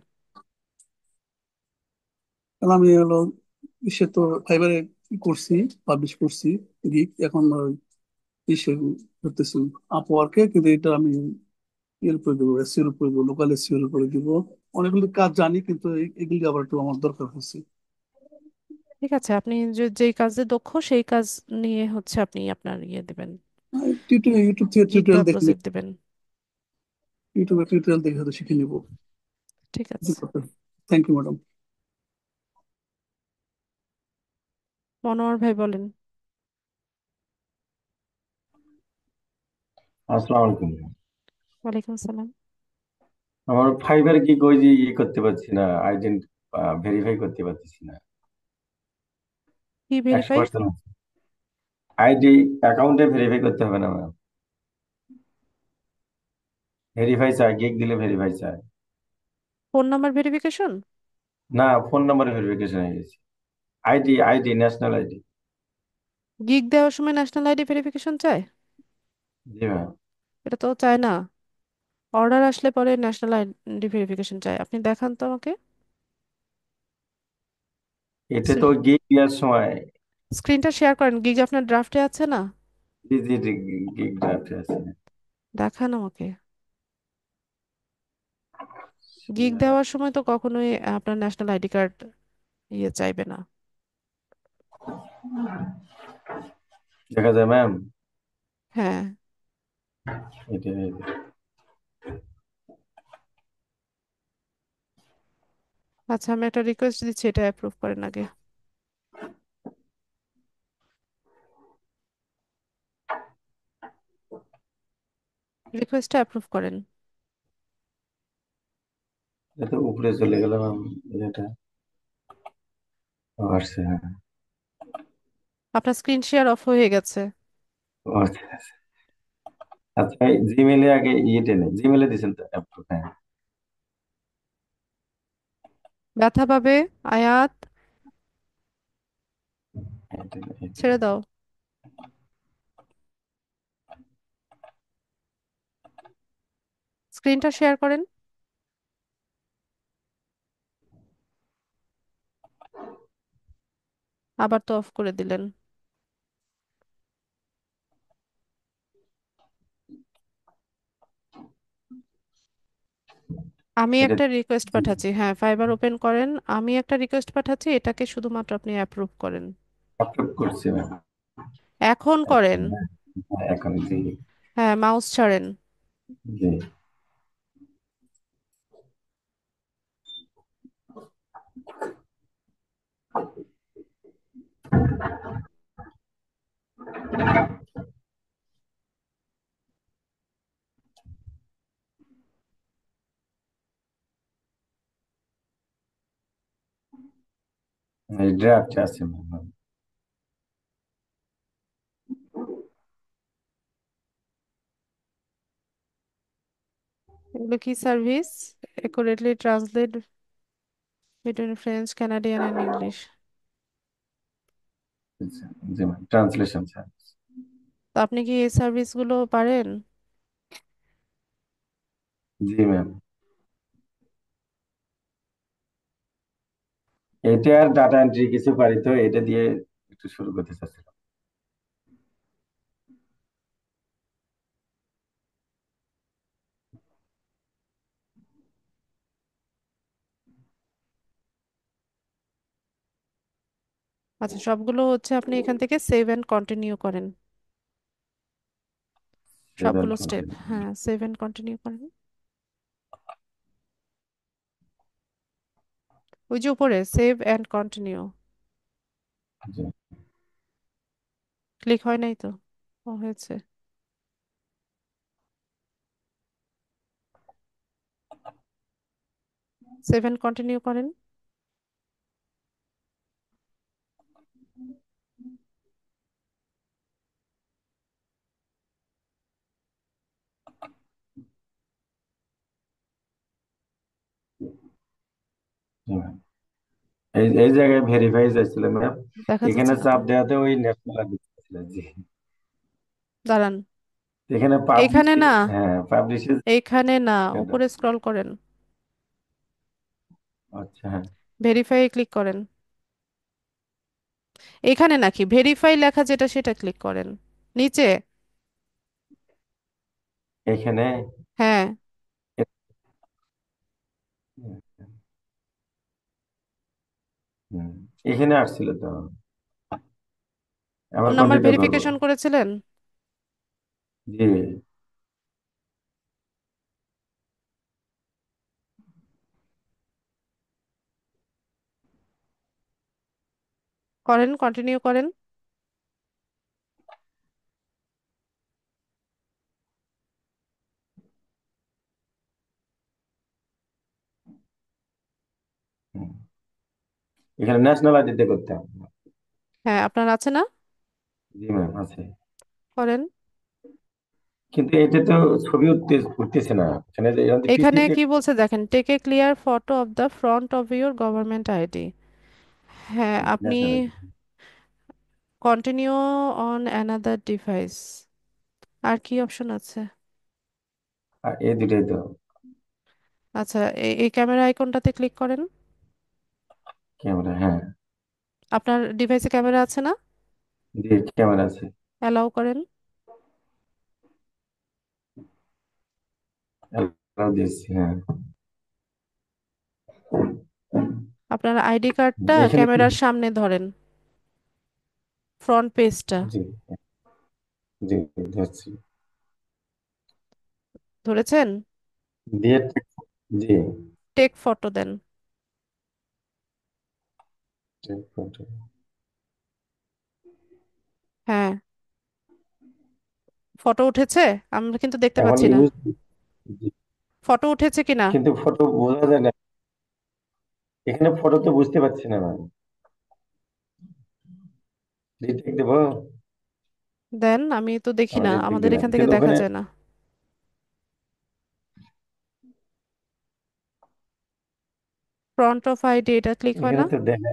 কারণ আমি হলো ইসে তো ফাইবারে করছি, পাবলিশ করছি গিগ, এখন ইসে করতেছি আপওয়ার্কে, কিন্তু এটা আমি এর উপরে দেবো, এসইওর উপরে দেবো, লোকাল এসইওর উপরে দিব। অনেকগুলি কাজ জানি, কিন্তু এগুলি আবার একটু আমার দরকার হচ্ছে। ঠিক আছে, আপনি যেই কাজে দক্ষ সেই কাজ নিয়ে হচ্ছে আপনি আপনার ইয়ে দেবেন, ইউটিউব থেকে গিগ বা টিউটোরিয়াল দেখলে, প্রজেক্ট দেবেন। ইউটিউবে টিউটোরিয়াল দেখে হয়তো শিখে নিবো। ঠিক আছে। Thank you madam. মনোয়ার ভাই বলেন। আসসালামু আলাইকুম। ওয়ালাইকুম আসসালাম। আমার ফাইবার কি কই যে ইয়ে করতে পারছি না, আইডেন্টি ভেরিফাই করতে পারতেছি না। কি একশো ভেরিফাই? পার্সেন্ট আইডি অ্যাকাউন্টে ভেরিফাই করতে হবে না ম্যাম? ভেরিফাই চায়, গিগ দিলে ভেরিফাই চায়। Phone number verification? না, ফোন নাম্বার ভেরিফিকেশন হয়ে গেছে। ID, ID, national ID. Gig দেওয়ার সময় ন্যাশনাল আইডি ভেরিফিকেশন চায়? জি ম্যাম। এটা তো চায় না। অর্ডার আসলে পরে ন্যাশনাল আইডি ভেরিফিকেশন চায়। আপনি দেখান তো আমাকে। এতে তো গিগ দেওয়ার সময়। স্ক্রিনটা শেয়ার করেন, গিগ আপনার ড্রাফটে আছে না? জি জি জি, গিগ ড্রাফটে আছে। দেখান আমাকে। গিগ দেওয়ার সময় তো কখনোই আপনার ন্যাশনাল আইডি কার্ড ইয়ে চাইবে না। দেখা যায় ম্যাম। হ্যাঁ। এটা আচ্ছা, আমি একটা রিকোয়েস্ট দিচ্ছি, এটা অ্যাপ্রুভ করেন আগে। রিকোয়েস্টটা অ্যাপ্রুভ করেন। এটা উপরে চলে গেল ম্যাম। এটা আসছে, হ্যাঁ। আপনার স্ক্রিন শেয়ার অফ হয়ে গেছে। ও আচ্ছা আচ্ছা। আচ্ছা, জিমেলে আগে ইয়েতে নেই, জিমেলে দিয়েছেন তো approve, হ্যাঁ। ব্যথা পাবে আয়াত, এটা ছেড়ে দাও। স্ক্রিনটা শেয়ার করেন। আবার তো অফ করে দিলেন। আমি এটা একটা রিকোয়েস্ট পাঠাচ্ছি, হ্যাঁ, ফাইবার ওপেন করেন। আমি একটা রিকোয়েস্ট পাঠাচ্ছি, এটাকে শুধুমাত্র আপনি অ্যাপ্রুভ করেন। approve করছি ম্যাম। এখন করেন। এখন জি। হ্যাঁ, মাউস ছাড়েন। জি। এই ড্রাফটে আছে ম্যাম। এগুলো কি service? accurately translate between French, Canadian and English. G ma'am, translation service. তো আপনি কি এই সার্ভিসগুলো পারেন? জি ম্যাম, এটা আর ডাটা এন্ট্রি কিছু পারি, তো এটা দিয়ে একটু শুরু করতে চাচ্ছিলাম। আচ্ছা, সবগুলো হচ্ছে আপনি এখান থেকে সেভ অ্যান্ড কন্টিনিউ করেন। এবার সবগুলো স্টেপ, কন্টিনিউ। হ্যাঁ, সেভ অ্যান্ড কন্টিনিউ করেন। ওই যে উপরে save and continue G click হয় নাই তো? ও, হয়েছে। সেভ অ্যান্ড কন্টিনিউ করেন। জি ম্যাম, এই এই জায়গায় ভেরিফাই চাইছিল ম্যাম, দেখা এখানে যাচ্ছে চাপ কিনা? দেওয়াতে ওই ন্যাশনাল আইডি চাইছিল। জি, দাঁড়ান, এখানে এখানে পাবলিশ, না, হ্যাঁ পাবলিশের। এইখানে না, উপরে স্ক্রল করেন, আচ্ছা হ্যাঁ, ভেরিফাই ক্লিক করেন। এখানে নাকি ভেরিফাই লেখা যেটা সেটা ক্লিক করেন, নিচে। এখানে হ্যাঁ, হুম, এখানে আসছিল তো, আবার ফোন নাম্বার কন্টিনিউ করবো। ভেরিফিকেশন করেছিলেন? জি করেন, কন্টিনিউ করেন। হুম। এখানে ন্যাশনাল আইডিতে করতে হবে। হ্যাঁ, আপনার আছে না? জি ম্যাম আছে, করেন। কিন্তু এটা তো ছবি উঠতেছে না এখানে, যে এখানে এখানে পিসিতে। কি বলছে দেখেন, take a clear photo of the front of your government ID. হ্যাঁ, আপনি national ID, continue on another device. আর কি অপশন আছে? আর এই দুটাই তো। আচ্ছা, এই ক্যামেরা আইকনটাতে ক্লিক করেন। ক্যামেরা, হ্যাঁ। আপনার ডিভাইসে ক্যামেরা আছে না? জি ক্যামেরা আছে। অ্যালাউ করেন। allow দিয়েছি, হ্যাঁ। আপনার আইডি কার্ডটা এখানে কি, ক্যামেরার সামনে ধরেন, ফ্রন্ট পেজটা জি জি ধরছি, ধরেছেন? দিয়ে জি টেক ফটো দেন। take photo। হ্যাঁ, ফটো উঠেছে? আমরা কিন্তু দেখতে এখন পাচ্ছি না ইউজ, ফটো উঠেছে কিনা। কিন্তু ফটো বোঝা যায় না, এখানে ফটো তো বুঝতে পারছি না ম্যাম, রিটেক দেবো। দেন, আমি তো দেখি না, রিটেক আমাদের দিলাম, এখান থেকে কিন্তু দেখা ওখানে, যায় না। ফ্রন্ট অফ আইডি এটা ক্লিক হয় এখানে না? তো দেখা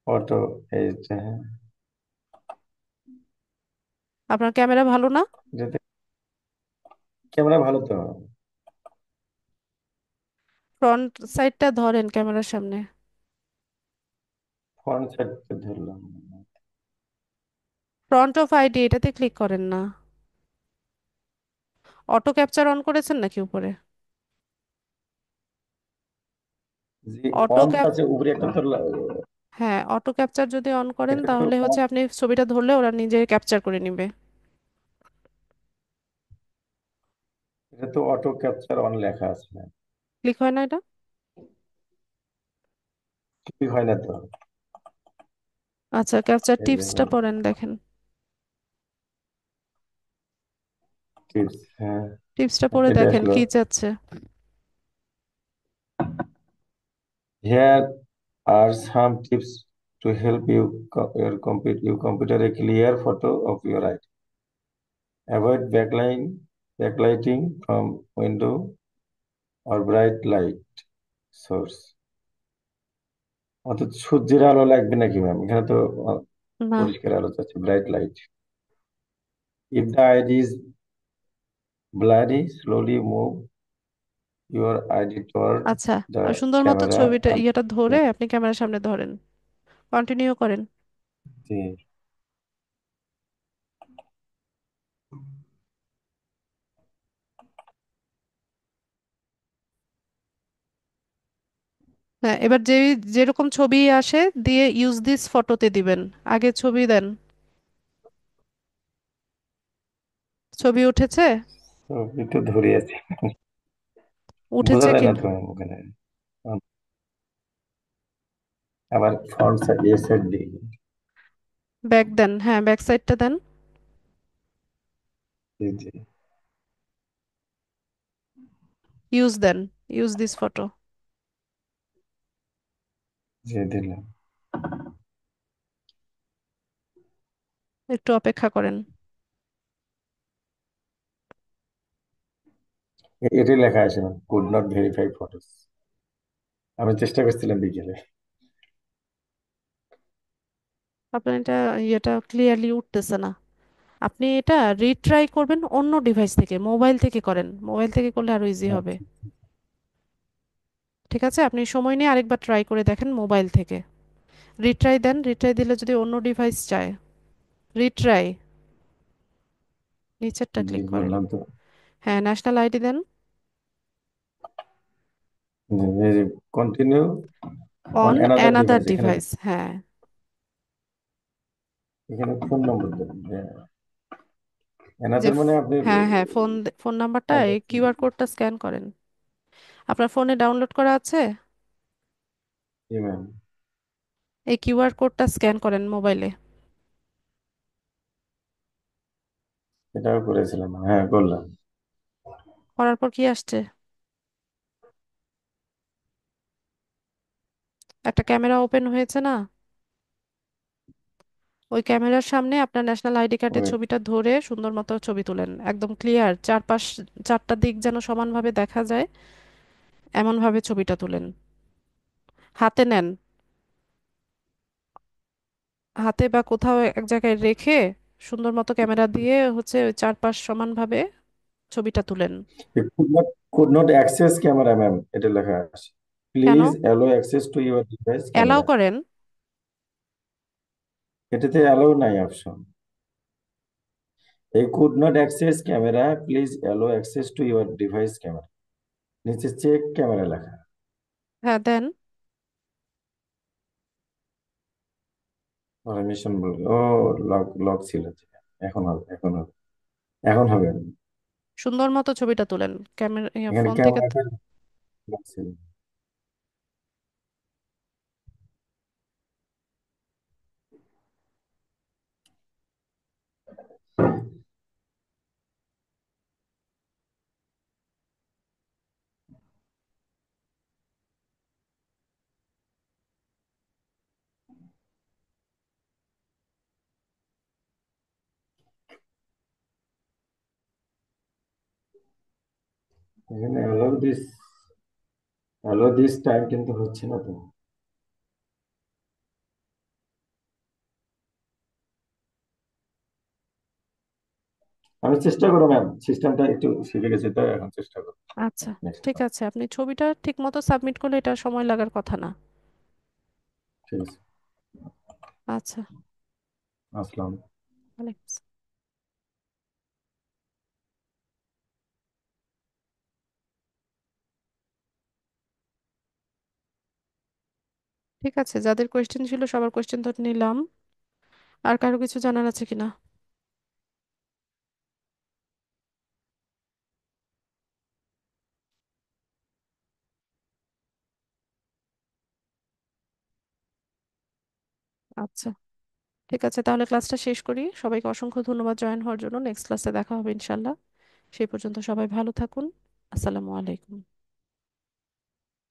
ফটো, এই যে, হ্যাঁ, আপনার ক্যামেরা ভালো না? এটাতে ক্যামেরা ভালো তো, ফ্রন্ট সাইডটা ধরেন ক্যামেরার সামনে। ফ্রন্ট সাইড ধরলাম। ফ্রন্ট অফ আইডি এটাতে ক্লিক করেন না। অটো ক্যাপচার অন করেছেন নাকি উপরে? জি অটো অন ক্যাপ আছে, উপরে একটা ধরলাম। হ্যাঁ, অটো ক্যাপচার যদি অন করেন এটা তো তাহলে on, হচ্ছে আপনি ছবিটা ধরলে ওরা নিজে ক্যাপচার করে নিবে। এটা তো অটো ক্যাপচার অন লেখা আছে, ক্লিক হয় না এটা? কি হয় না তো। আচ্ছা, ক্যাপচার এই যে টিপসটা পড়েন, দেখেন টিপস, হ্যাঁ, টিপসটা পড়ে এটা দেখেন আসলো। কি চাচ্ছে। Here are some tips to help you your computer a clear photo of your ID. Avoid backline backlighting from window or bright light source. অর্থাৎ সূর্যের আলো লাগবে নাকি ম্যাম? এখানে তো না। পরিষ্কার আলো চাচ্ছে, bright light. If the ID is blurry slowly move your ID toward আচ্ছা, দ্য সুন্দর মতো ক্যামেরা ছবিটা অ্যান্ড ইয়েটা ধরে আপনি ক্যামেরার সামনে ধরেন, কন্টিনিউ করেন। হ্যাঁ, এবার যেরকম ছবি আসে দিয়ে ইউজ দিস ফটোতে দিবেন। আগে ছবি দেন। ছবি উঠেছে? একটু ধরে আছে, বোঝা উঠেছে যায় না কিনা? তো ওখানে। আবার ফ্রন্ট সাইড এ সাইড দিকে। ব্যাক দেন, হ্যাঁ ব্যাক সাইডটা দেন। জি জি। ইউজ দেন, ইউজ দিস ফটো। জি দিলাম। একটু অপেক্ষা করেন। এটাই লেখা আছে ma'am, could not verify photos. আমি চেষ্টা করছিলাম বিকেলে। আপনার এটা ইয়েটা ক্লিয়ারলি উঠতেছে না। আপনি এটা রিট্রাই করবেন অন্য ডিভাইস থেকে, মোবাইল থেকে করেন। মোবাইল থেকে করলে আরো ইজি হবে। আচ্ছা ঠিক আছে, আপনি সময় নিয়ে আরেকবার ট্রাই করে দেখেন মোবাইল থেকে। রিট্রাই দেন, রিট্রাই দিলে যদি অন্য ডিভাইস চায়। রিট্রাই, নিচেরটা জি ক্লিক করেন। বললাম তো। হ্যাঁ, ন্যাশনাল আইডি দেন। Continue on on another another device, এখানে ডিভাইস, হ্যাঁ। এখানে ফোন নম্বর দেবেন। যে অ্যানাদার মানে আপনি হ্যাঁ হ্যাঁ, ফোন নাম্বারটা, এই কিউআর কোডটা স্ক্যান করেন। আপনার ফোনে ডাউনলোড করা আছে? জি ম্যাম, এই কিউআর কোডটা স্ক্যান করেন মোবাইলে। এটাও করেছিলাম, হ্যাঁ করলাম। করার পর কি আসছে? একটা ক্যামেরা ওপেন হয়েছে না? ওই ক্যামেরার সামনে আপনার ন্যাশনাল আইডি কার্ডের ওয়েট, ছবিটা ধরে সুন্দর মতো ছবি তুলেন, একদম ক্লিয়ার, চারপাশ, চারটা দিক যেন সমানভাবে দেখা যায় এমন ভাবে ছবিটা তুলেন। হাতে নেন, হাতে বা কোথাও এক জায়গায় রেখে সুন্দর মতো ক্যামেরা দিয়ে হচ্ছে ওই চারপাশ সমানভাবে ছবিটা তুলেন। Could not access camera ma'am, এটা লেখা আছে। কেন? Please allow access to your device allow camera. করেন। এটাতে অ্যালাউ নাই অপশন। এই could not access camera, please allow access to your device camera, নিচে চেক ক্যামেরা লেখা। হ্যাঁ দেন। পারমিশন বল, ও লক লক ছিল। এখন হবে, এখন হবে, এখন হবে। সুন্দর মতো ছবিটা তুলেন ক্যামেরা এখানে ফোন থেকে। ক্যামেরাটা লক ছিল। এখানে অ্যালো দিস টাইম কিন্তু হচ্ছে না তো। আমি চেষ্টা করো ম্যাম, সিস্টেমটা একটু শিখে গেছি তো, এখন চেষ্টা করো আচ্ছা, নেক্সট। ঠিক আছে, আপনি ছবিটা ঠিক মতো সাবমিট করলে এটা সময় লাগার কথা না। ঠিক আছে, আচ্ছা। আসসালাম। ওয়ালাইকুম আসসালাম। ঠিক আছে, যাদের কোয়েশ্চেন ছিল সবার কোয়েশ্চেন তো নিলাম। আর কারো কিছু জানার আছে কিনা? আচ্ছা, ঠিক আছে, তাহলে ক্লাসটা শেষ করি। সবাইকে অসংখ্য ধন্যবাদ জয়েন হওয়ার জন্য। নেক্সট ক্লাসে দেখা হবে ইনশাল্লাহ। সেই পর্যন্ত সবাই ভালো থাকুন। আসসালামু আলাইকুম।